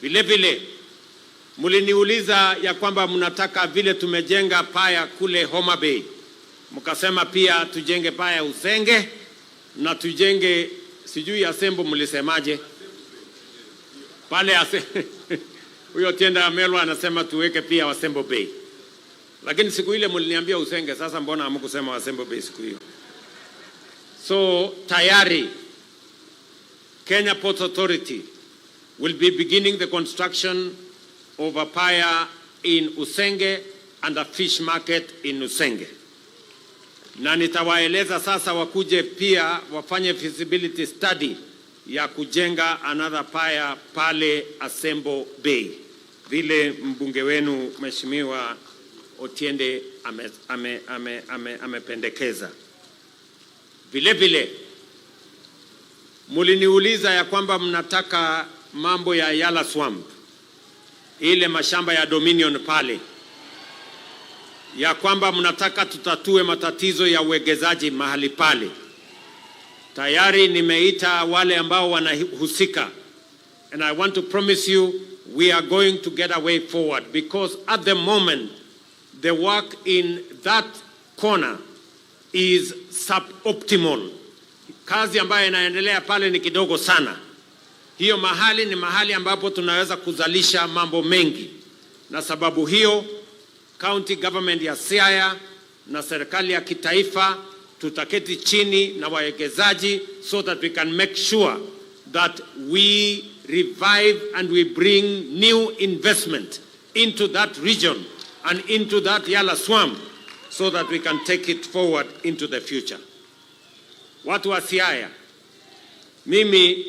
Vile vile muliniuliza ya kwamba mnataka vile tumejenga paya kule Homa Bay, mkasema pia tujenge paya Usenge na tujenge sijui Asembo, mlisemaje pale huyo Tienda Amelwa anasema tuweke pia Wasembo Bay, lakini siku ile mliniambia Usenge. Sasa mbona hamkusema Wasembo Bay siku hiyo? So tayari Kenya Ports Authority will be beginning the construction of a pier in Usenge and a fish market in Usenge. Na nitawaeleza sasa wakuje pia wafanye feasibility study ya kujenga another pier pale Asembo Bay, vile mbunge wenu Mheshimiwa Otiende amependekeza. Vile vile muliniuliza ya kwamba mnataka mambo ya Yala Swamp, ile mashamba ya Dominion pale, ya kwamba mnataka tutatue matatizo ya uwegezaji mahali pale. Tayari nimeita wale ambao wanahusika, and I want to promise you we are going to get a way forward, because at the moment the work in that corner is suboptimal. Kazi ambayo inaendelea pale ni kidogo sana. Hiyo mahali ni mahali ambapo tunaweza kuzalisha mambo mengi, na sababu hiyo county government ya Siaya na serikali ya kitaifa tutaketi chini na wawekezaji so that we can make sure that we revive and we bring new investment into that region and into that Yala Swamp so that we can take it forward into the future. Watu wa Siaya, mimi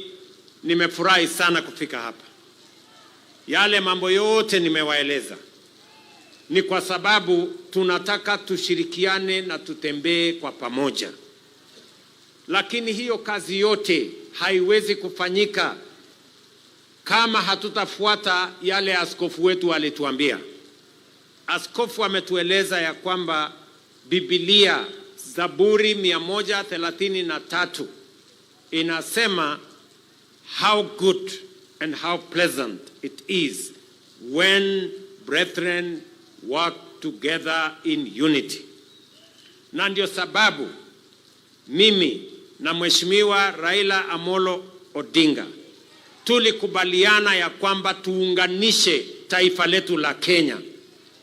nimefurahi sana kufika hapa. Yale mambo yote nimewaeleza ni kwa sababu tunataka tushirikiane na tutembee kwa pamoja. Lakini hiyo kazi yote haiwezi kufanyika kama hatutafuata yale askofu wetu alituambia. Askofu ametueleza ya kwamba Biblia Zaburi 133 inasema how good and how pleasant it is when brethren work together in unity. Na ndio sababu mimi na Mheshimiwa Raila Amolo Odinga tulikubaliana ya kwamba tuunganishe taifa letu la Kenya.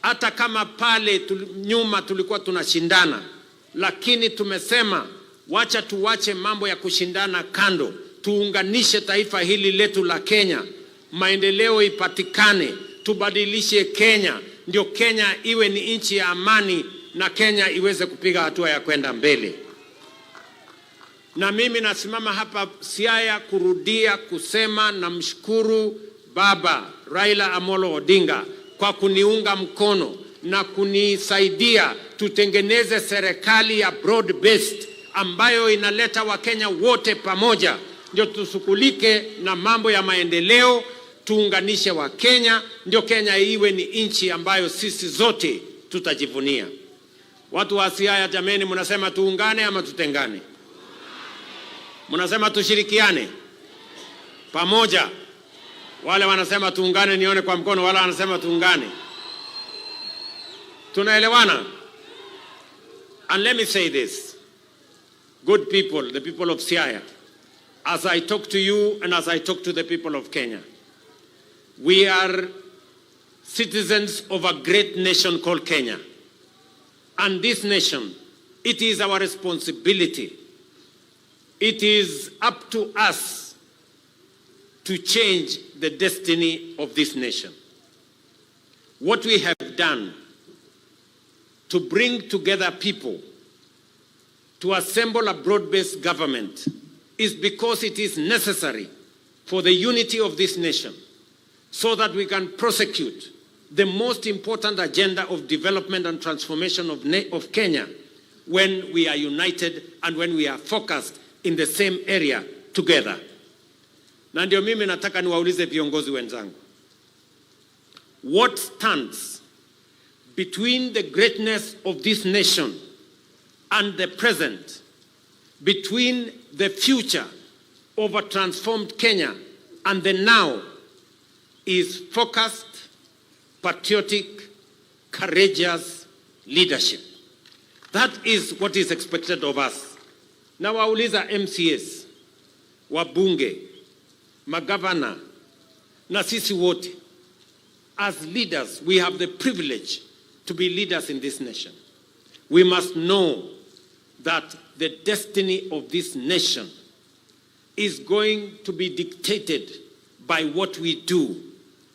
Hata kama pale nyuma tulikuwa tunashindana, lakini tumesema wacha tuwache mambo ya kushindana kando, tuunganishe taifa hili letu la Kenya, maendeleo ipatikane, tubadilishe Kenya, ndio Kenya iwe ni nchi ya amani na Kenya iweze kupiga hatua ya kwenda mbele. Na mimi nasimama hapa Siaya kurudia kusema na mshukuru Baba Raila Amolo Odinga kwa kuniunga mkono na kunisaidia tutengeneze serikali ya broad based ambayo inaleta Wakenya wote pamoja ndio tusukulike na mambo ya maendeleo, tuunganishe wa Kenya, ndio Kenya iwe ni nchi ambayo sisi zote tutajivunia. Watu wa Siaya, jameni, mnasema tuungane ama tutengane? Mnasema tushirikiane pamoja? Wale wanasema tuungane nione kwa mkono, wale wanasema tuungane. Tunaelewana? And let me say this. Good people, the people of Siaya, as I talk to you and as I talk to the people of Kenya, we are citizens of a great nation called Kenya. And this nation, it is our responsibility. It is up to us to change the destiny of this nation. What we have done to bring together people, to assemble a broad-based government, is because it is necessary for the unity of this nation, so that we can prosecute the most important agenda of development and transformation of Kenya when we are united and when we are focused in the same area together. Na ndio mimi nataka niwaulize viongozi wenzangu, what stands between the greatness of this nation and the present, between the future of a transformed Kenya and the now, is focused, patriotic, courageous leadership. That is what is expected of us. Na wauliza MCS, wabunge, magavana, na sisi wote, as leaders, we have the privilege to be leaders in this nation. We must know that the destiny of this nation is going to be dictated by what we do,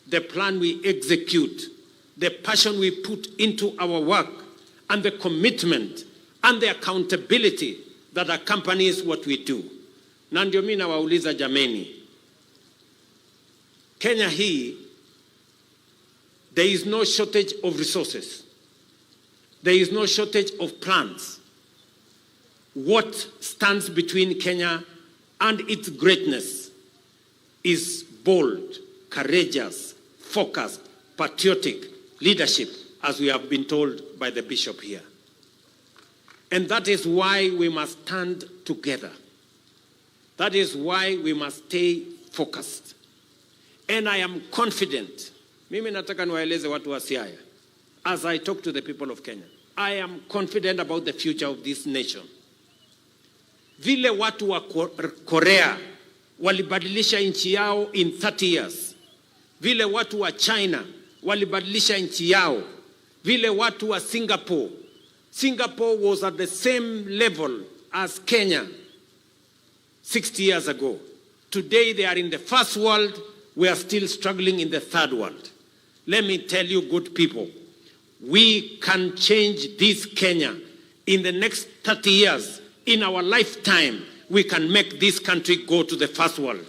the plan we execute, the passion we put into our work, and the commitment and the accountability that accompanies what we do. Na ndio mimi nawauliza jameni, Kenya hii, there is no shortage of resources. There is no shortage of plans. What stands between Kenya and its greatness is bold, courageous, focused, patriotic leadership, as we have been told by the bishop here. And that is why we must stand together. That is why we must stay focused. And I am confident, mimi nataka niwaeleze watu wa Siaya, as I talk to the people of Kenya, I am confident about the future of this nation. Vile watu wa Korea walibadilisha nchi yao in 30 years. Vile watu wa China walibadilisha nchi yao. Vile watu wa Singapore. Singapore was at the same level as Kenya 60 years ago. Today they are in the first world. We are still struggling in the third world. Let me tell you, good people, we can change this Kenya in the next 30 years. In our lifetime, we can make this country go to the first world.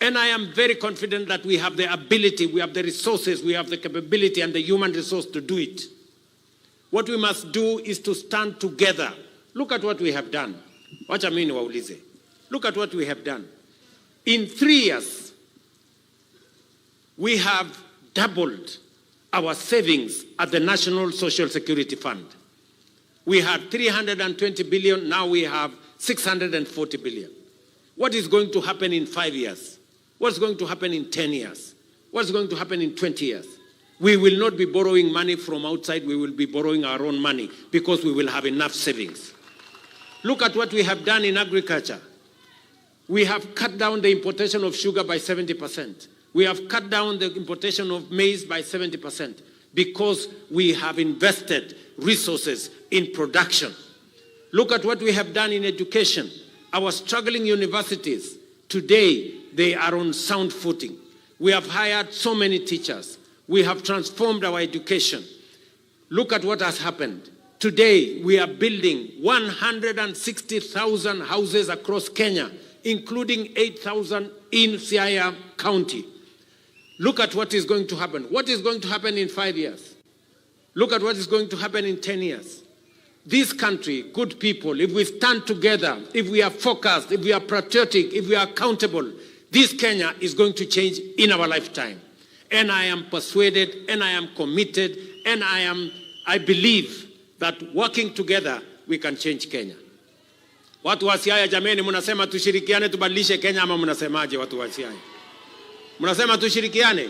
And I am very confident that we have the ability, we have the resources, we have the capability and the human resource to do it. What we must do is to stand together. Look at what we have done. Wacha mimi niwaulize. Look at what we have done. In 3 years, we have doubled our savings at the National Social Security Fund. We had 320 billion, now we have 640 billion. What is going to happen in 5 years? What's going to happen in 10 years? What's going to happen in 20 years? We will not be borrowing money from outside, we will be borrowing our own money because we will have enough savings. Look at what we have done in agriculture. We have cut down the importation of sugar by 70%. We have cut down the importation of maize by 70% because we have invested resources in production. Look at what we have done in education. Our struggling universities, today, they are on sound footing. We have hired so many teachers. We have transformed our education. Look at what has happened. Today, we are building 160,000 houses across Kenya, including 8,000 in Siaya County. Look at what is going to happen. What is going to happen in 5 years? Look at what is going to happen in 10 years. This country, good people, if we stand together, if we are focused, if we are patriotic, if we are accountable, this Kenya is going to change in our lifetime. And I am persuaded, and I am committed, and I believe that working together, we can change Kenya. Watu wa Siaya jameni, mnasema tushirikiane tubadilishe Kenya ama mnasemaje watu wa Siaya? Mnasema tushirikiane?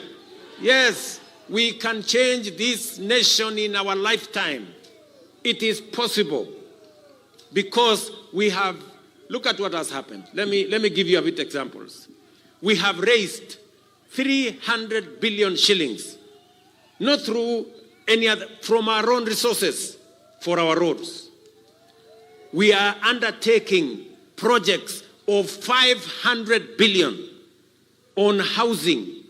Yes, we can change this nation in our lifetime. It is possible because we have, look at what has happened. Let me give you a bit examples. We have raised 300 billion shillings, not through any other, from our own resources for our roads. We are undertaking projects of 500 billion on housing,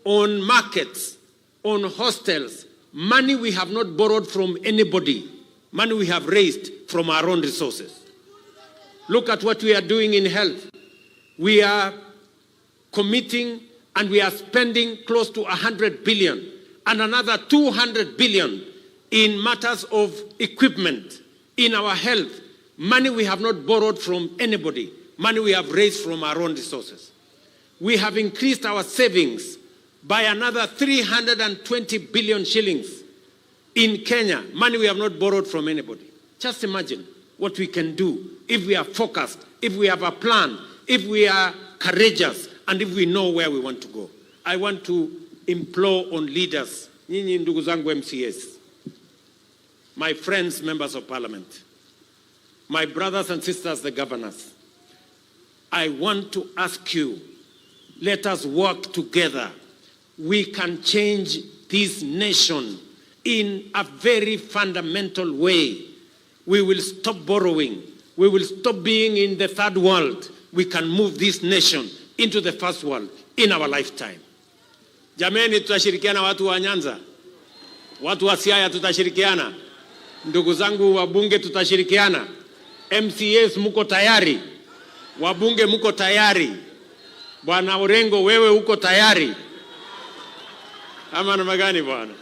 on markets, on hostels. Money we have not borrowed from anybody. Money we have raised from our own resources. Look at what we are doing in health. We are committing and we are spending close to 100 billion and another 200 billion in matters of equipment in our health. Money we have not borrowed from anybody. Money we have raised from our own resources. We have increased our savings by another 320 billion shillings in Kenya. Money we have not borrowed from anybody. Just imagine what we can do if we are focused, if we have a plan, if we are courageous, and if we know where we want to go. I want to implore on leaders, nyinyi ndugu zangu MCAs, my friends, members of parliament, my brothers and sisters, the governors, I want to ask you, let us work together. We can change this nation in a very fundamental way. We will stop borrowing. We will stop being in the third world. We can move this nation into the first world in our lifetime. Jameni, tutashirikiana watu wa Nyanza. Watu wa Siaya tutashirikiana. Ndugu zangu wabunge tutashirikiana. MCAs muko tayari. Wabunge muko tayari. Bwana Orengo wewe uko tayari. Ama namna gani bwana?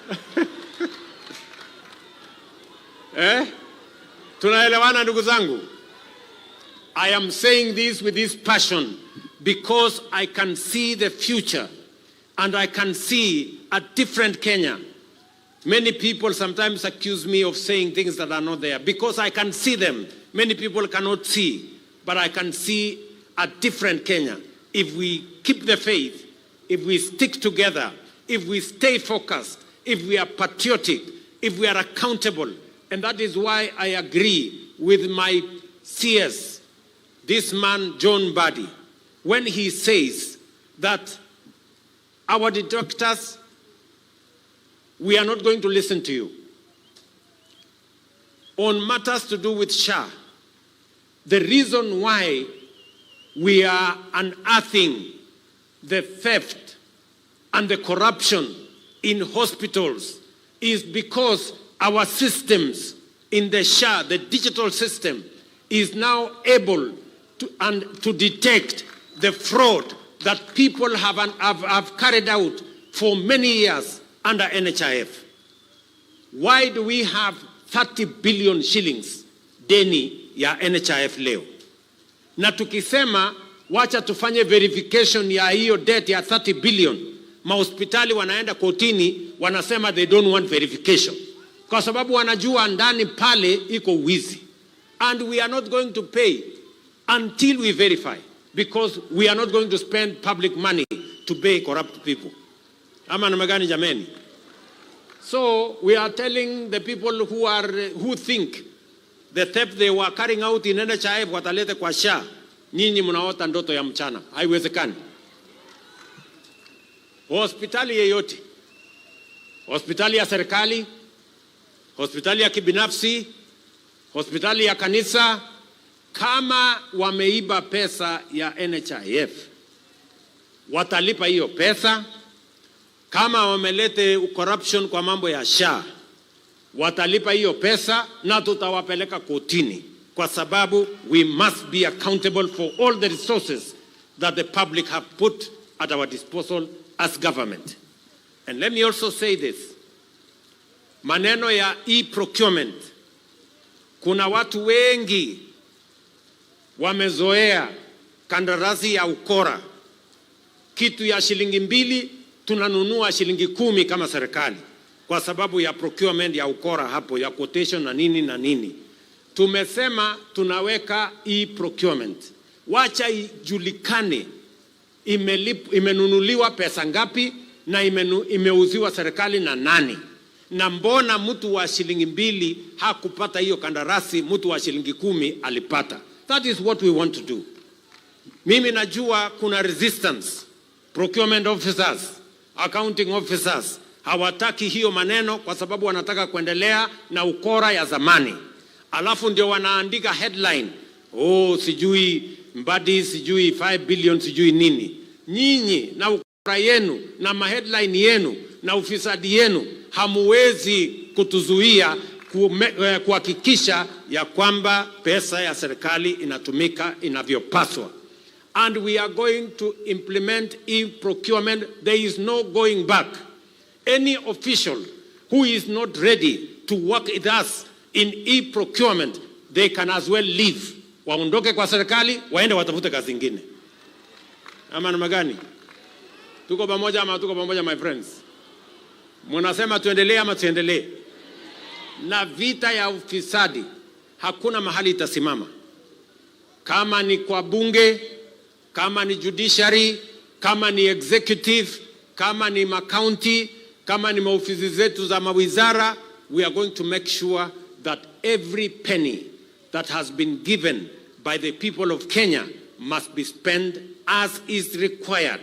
Tunaelewana ndugu zangu? I am saying this with this passion because I can see the future and I can see a different Kenya. Many people sometimes accuse me of saying things that are not there because I can see them. Many people cannot see, but I can see a different Kenya. If we keep the faith, if we stick together, if we stay focused, if we are patriotic, if we are accountable. And that is why I agree with my CS, this man, John Buddy, when he says that our detractors, we are not going to listen to you. On matters to do with SHA, the reason why we are unearthing the theft and the corruption in hospitals is because our systems in the SHA, the digital system, is now able to detect the fraud that people have carried out for many years under NHIF. Why do we have 30 billion shillings deni ya NHIF leo? Na tukisema wacha tufanye verification ya hiyo debt ya 30 billion, mahospitali wanaenda kotini wanasema they don't want verification. Kwa sababu wanajua ndani pale iko wizi. And we are not going to pay until we verify because we are not going to spend public money to pay corrupt people. Ama namna gani jameni? So we are telling the people who think the theft they were carrying out in NHIF watalete kwa SHA, nyinyi mnaota ndoto ya mchana. Haiwezekani. Hospitali yeyote, hospitali ya serikali, hospitali ya kibinafsi, hospitali ya kanisa, kama wameiba pesa ya NHIF, watalipa hiyo pesa. Kama wamelete corruption kwa mambo ya SHA, watalipa hiyo pesa na tutawapeleka kotini. Kwa sababu we must be accountable for all the resources that the public have put at our disposal as government. And let me also say this. Maneno ya e-procurement kuna watu wengi wamezoea kandarasi ya ukora. Kitu ya shilingi 2 tunanunua shilingi 10 kama serikali, kwa sababu ya procurement ya ukora hapo, ya quotation na nini na nini. Tumesema tunaweka procurement. Wacha ijulikane imenunuliwa pesa ngapi na imeuziwa serikali na nani. Na mbona mtu wa shilingi 2 hakupata hiyo kandarasi, mtu wa shilingi 10 alipata. That is what we want to do. Mimi najua kuna resistance. Procurement officers, accounting officers hawataki hiyo maneno kwa sababu wanataka kuendelea na ukora ya zamani. Alafu ndio wanaandika headline, sijui Mbadi, sijui 5 billion, sijui nini. Nyinyi na ukora yenu na maheadline yenu na ufisadi yenu hamuwezi kutuzuia kuhakikisha ya kwamba pesa ya serikali inatumika inavyopaswa. And we are going to implement e-procurement. There is no going back. Any official who is not ready to work with us in e-procurement, they can as well leave. Waondoke kwa serikali, waende watafute kazi nyingine. Ama namna gani? Tuko pamoja ama tuko pamoja, my friends? Mnasema tuendelee ama tuendelee? Na vita ya ufisadi hakuna mahali itasimama. Kama ni kwa bunge, kama ni judiciary, kama ni executive, kama ni county, kama ni maofisi zetu za mawizara, we are going to make sure that every penny that has been given by the people of Kenya must be spent as is required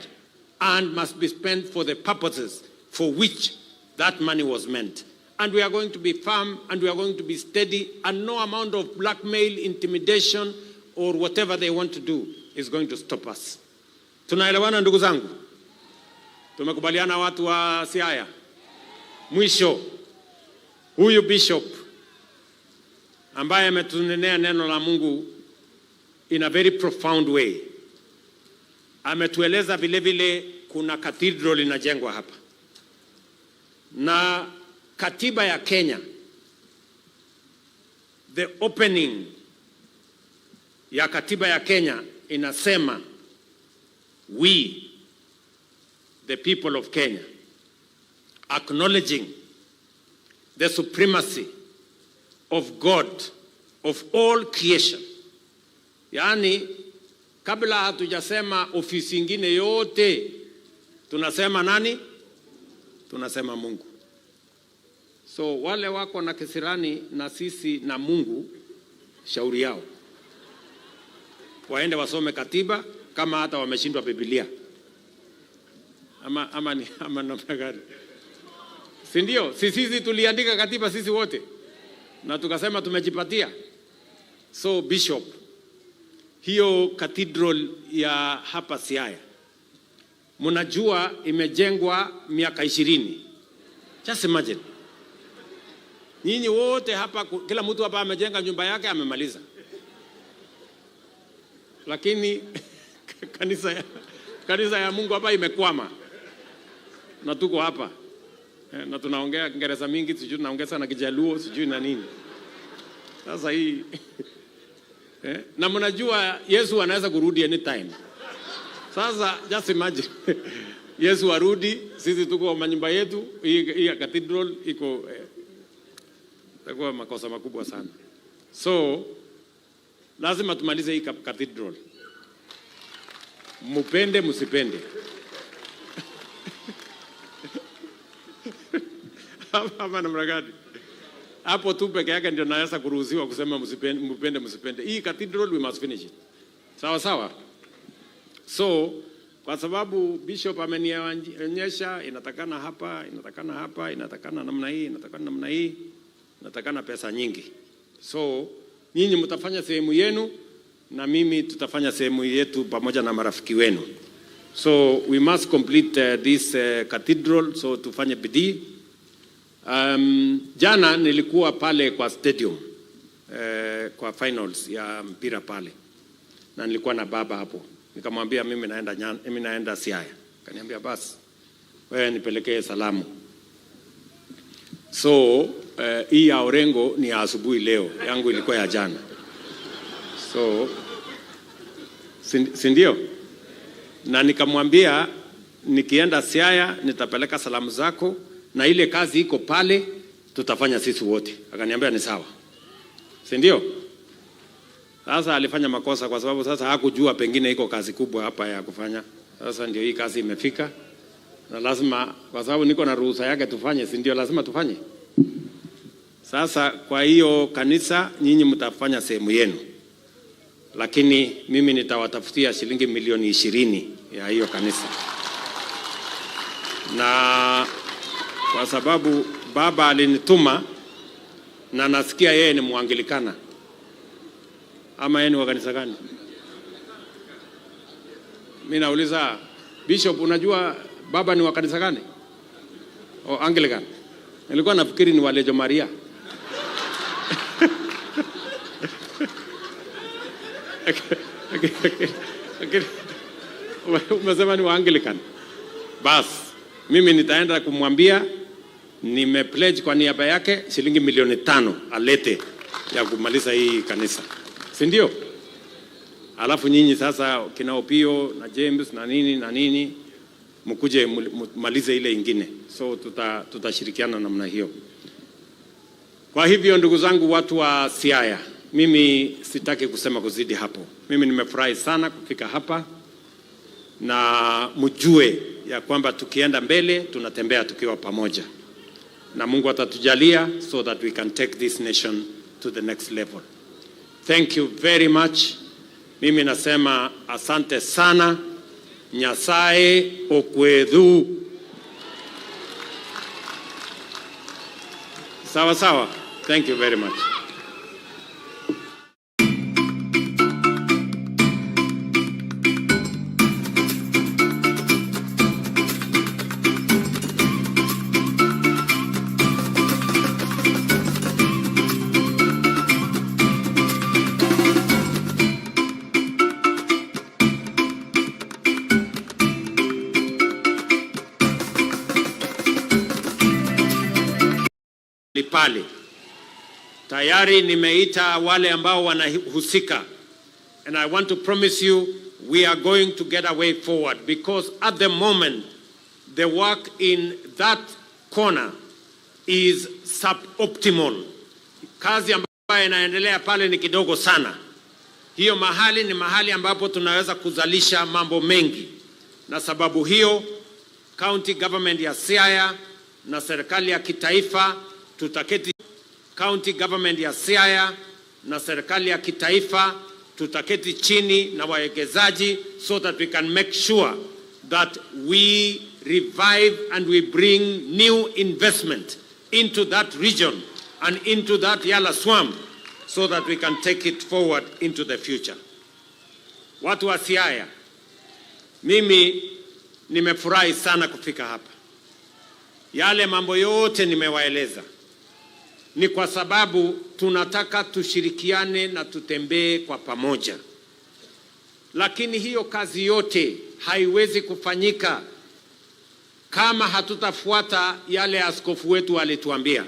and must be spent for the purposes for which that money was meant. And we are going to be firm and we are going to be steady, and no amount of blackmail, intimidation or whatever they want to do is going to stop us. Tunaelewana ndugu zangu? Tumekubaliana watu wa Siaya? Mwisho, huyu bishop ambaye ametunenea neno la Mungu in a very profound way, ametueleza vile vile kuna cathedral inajengwa hapa. Na katiba ya Kenya, the opening ya katiba ya Kenya inasema, we, the people of Kenya, acknowledging the supremacy of God, of all creation. Yani, kabla hatujasema ofisi ingine yote, tunasema nani? Tunasema Mungu. So wale wako na kisirani na sisi na Mungu, shauri yao. Waende wasome katiba kama hata wameshindwa Biblia. Ama namna gani? Si ndio? Sisi tuliandika katiba sisi wote na tukasema tumejipatia. So bishop, hiyo cathedral ya hapa Siaya, mnajua imejengwa miaka 20. Just imagine. Nyinyi wote hapa, kila mtu hapa amejenga nyumba yake amemaliza. Lakini kanisa ya Mungu hapa imekwama. Na tuko hapa. Na tunaongea Kiingereza mingi, sijui tunaongea sana Kijaluo, sijui na nini. Sasa hii na mnajua Yesu anaweza kurudi anytime. Sasa just imagine. Yesu arudi, sisi tuko manyumba yetu, hii cathedral iko itakuwa makosa makubwa sana. So lazima tumalize hii cathedral. Mupende msipende. Hapa namna gani? Hapo tu peke yake ndio naweza kuruhusiwa kusema mupende msipende. Hii cathedral we must finish it. Sawa sawa. So kwa sababu bishop amenionyesha inatakana hapa, inatakana hapa, inatakana namna hii, inatakana namna hii, inatakana pesa nyingi. So nyinyi mtafanya sehemu yenu na mimi tutafanya sehemu yetu pamoja na marafiki wenu. So we must complete this cathedral, so tufanye bidii. Jana nilikuwa pale kwa stadium kwa finals ya mpira pale. Na nilikuwa na baba hapo. Nikamwambia mimi naenda Siaya. Kaniambia basi wewe nipelekee salamu. So hii ya Orengo ni ya asubuhi leo, yangu ilikuwa ya jana. So si ndio? Na nikamwambia nikienda Siaya nitapeleka salamu zako na ile kazi iko pale tutafanya sisi wote. Akaniambia ni sawa. Si ndio? Sasa alifanya makosa kwa sababu sasa hakujua pengine iko kazi kubwa hapa ya kufanya. Sasa ndio hii kazi imefika. Na lazima kwa sababu niko na ruhusa yake tufanye, si ndio lazima tufanye. Sasa kwa hiyo kanisa nyinyi mtafanya sehemu yenu. Lakini mimi nitawatafutia shilingi milioni 20 ya hiyo kanisa. Na kwa sababu baba alinituma na nasikia yeye ni Muangilikana. Ama yeye ni wa kanisa gani? Mimi nauliza Bishop, unajua baba ni wa kanisa gani? O Anglican. Nilikuwa nafikiri ni wa Lejo Maria. Umesema ni wa Anglican. Bas, mimi nitaenda kumwambia nimepledge kwa niaba yake shilingi milioni 5 alete ya kumaliza hii kanisa. Si ndio? Alafu nyinyi sasa kina Opio na James na nini mkuje malize ile ingine. So tutashirikiana namna hiyo. Kwa hivyo ndugu zangu watu wa Siaya, mimi sitaki kusema kuzidi hapo. Mimi nimefurahi sana kufika hapa na mjue ya kwamba tukienda mbele tunatembea tukiwa pamoja. Na Mungu atatujalia so that we can take this nation to the next level. Thank you very much. Mimi nasema asante sana. Nyasaye okwedhu. Sawa sawa. Thank you very much. Pale tayari nimeita wale ambao wanahusika, and I want to promise you we are going to get a way forward, because at the moment the work in that corner is suboptimal. Kazi ambayo inaendelea pale ni kidogo sana. Hiyo mahali ni mahali ambapo tunaweza kuzalisha mambo mengi, na sababu hiyo county government ya Siaya na serikali ya kitaifa tutaketi, county government ya Siaya na serikali ya kitaifa tutaketi chini na wawekezaji so that we can make sure that we revive and we bring new investment into that region and into that Yala swamp so that we can take it forward into the future. Watu wa Siaya, mimi nimefurahi sana kufika hapa. Yale mambo yote nimewaeleza ni kwa sababu tunataka tushirikiane na tutembee kwa pamoja. Lakini hiyo kazi yote haiwezi kufanyika kama hatutafuata yale askofu wetu alituambia.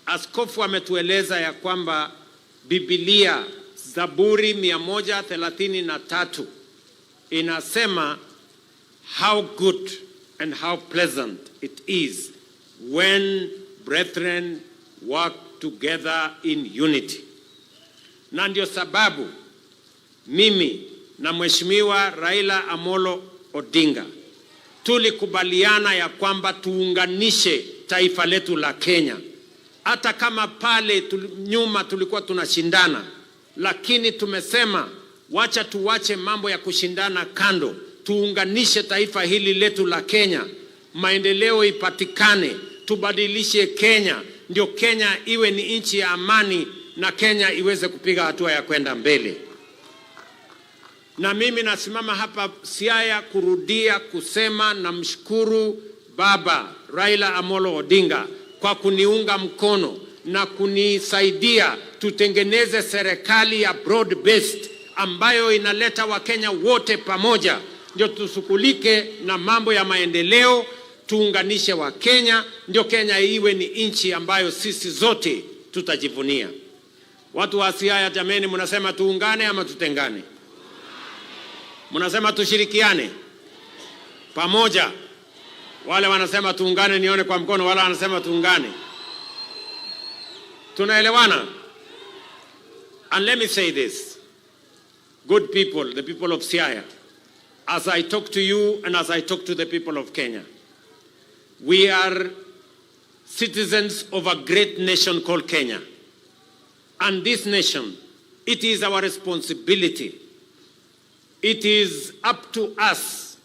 Askofu ametueleza ya kwamba Biblia Zaburi 133 inasema how good and how pleasant it is when brethren work together in unity. Na ndio sababu mimi na Mheshimiwa Raila Amolo Odinga tulikubaliana ya kwamba tuunganishe taifa letu la Kenya. Hata kama pale nyuma tulikuwa tunashindana, lakini tumesema wacha tuwache mambo ya kushindana kando, tuunganishe taifa hili letu la Kenya, maendeleo ipatikane, tubadilishe Kenya, ndio Kenya iwe ni nchi ya amani na Kenya iweze kupiga hatua ya kwenda mbele. Na mimi nasimama hapa Siaya kurudia kusema na mshukuru Baba Raila Amolo Odinga kwa kuniunga mkono na kunisaidia tutengeneze serikali ya broad based ambayo inaleta Wakenya wote pamoja, ndio tusukulike na mambo ya maendeleo, tuunganishe wa Kenya, ndio Kenya iwe ni nchi ambayo sisi zote tutajivunia. Watu wa Siaya, jameni, mnasema tuungane ama tutengane? Mnasema tushirikiane pamoja? Wale wanasema tuungane nione kwa mkono, wale wanasema tuungane. Tunaelewana? And let me say this, good people, the people of Siaya, as I talk to you and as I talk to the people of Kenya, we are citizens of a great nation called Kenya. And this nation, it is our responsibility. It is up to us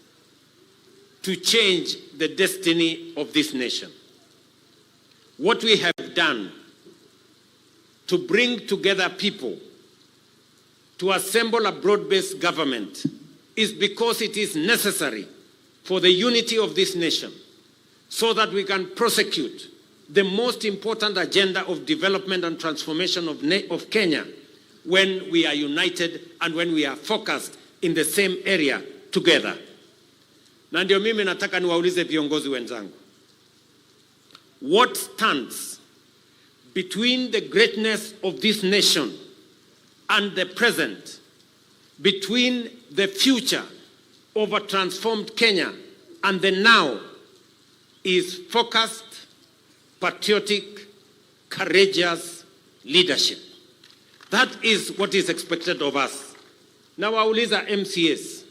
to change the destiny of this nation. What we have done to bring together people to assemble a broad-based government is because it is necessary for the unity of this nation, so that we can prosecute the most important agenda of development and transformation of Kenya when we are united and when we are focused in the same area together. Na ndio mimi nataka niwaulize viongozi wenzangu, what stands between the greatness of this nation and the present, between the future of a transformed Kenya and the now, is focused, patriotic, courageous leadership. That is what is expected of us. Na wauliza MCS,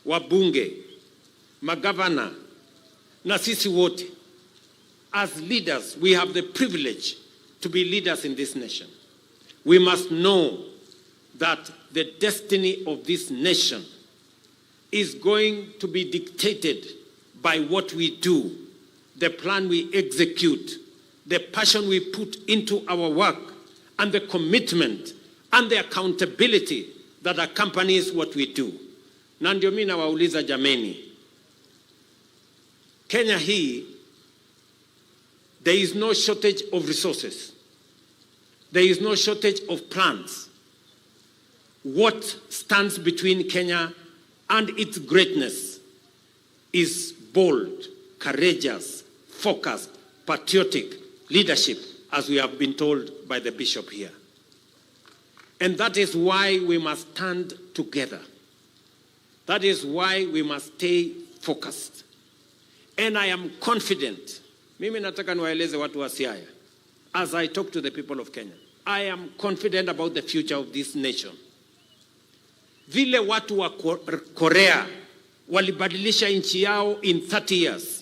wabunge, magavana, na sisi wote, as leaders, we have the privilege to be leaders in this nation. We must know that the destiny of this nation is going to be dictated by what we do, the plan we execute, the passion we put into our work, and the commitment and the accountability that accompanies what we do. Na ndio mimi nawauliza jameni, Kenya hii, there is no shortage of resources. There is no shortage of plans. What stands between Kenya and its greatness is bold, courageous, focused, patriotic leadership, as we have been told by the bishop here. And that is why we must stand together. That is why we must stay focused. And I am confident, mimi nataka niwaeleze watu wa Siaya, as I talk to the people of Kenya, I am confident about the future of this nation. Vile watu wa Korea walibadilisha nchi yao in 30 years,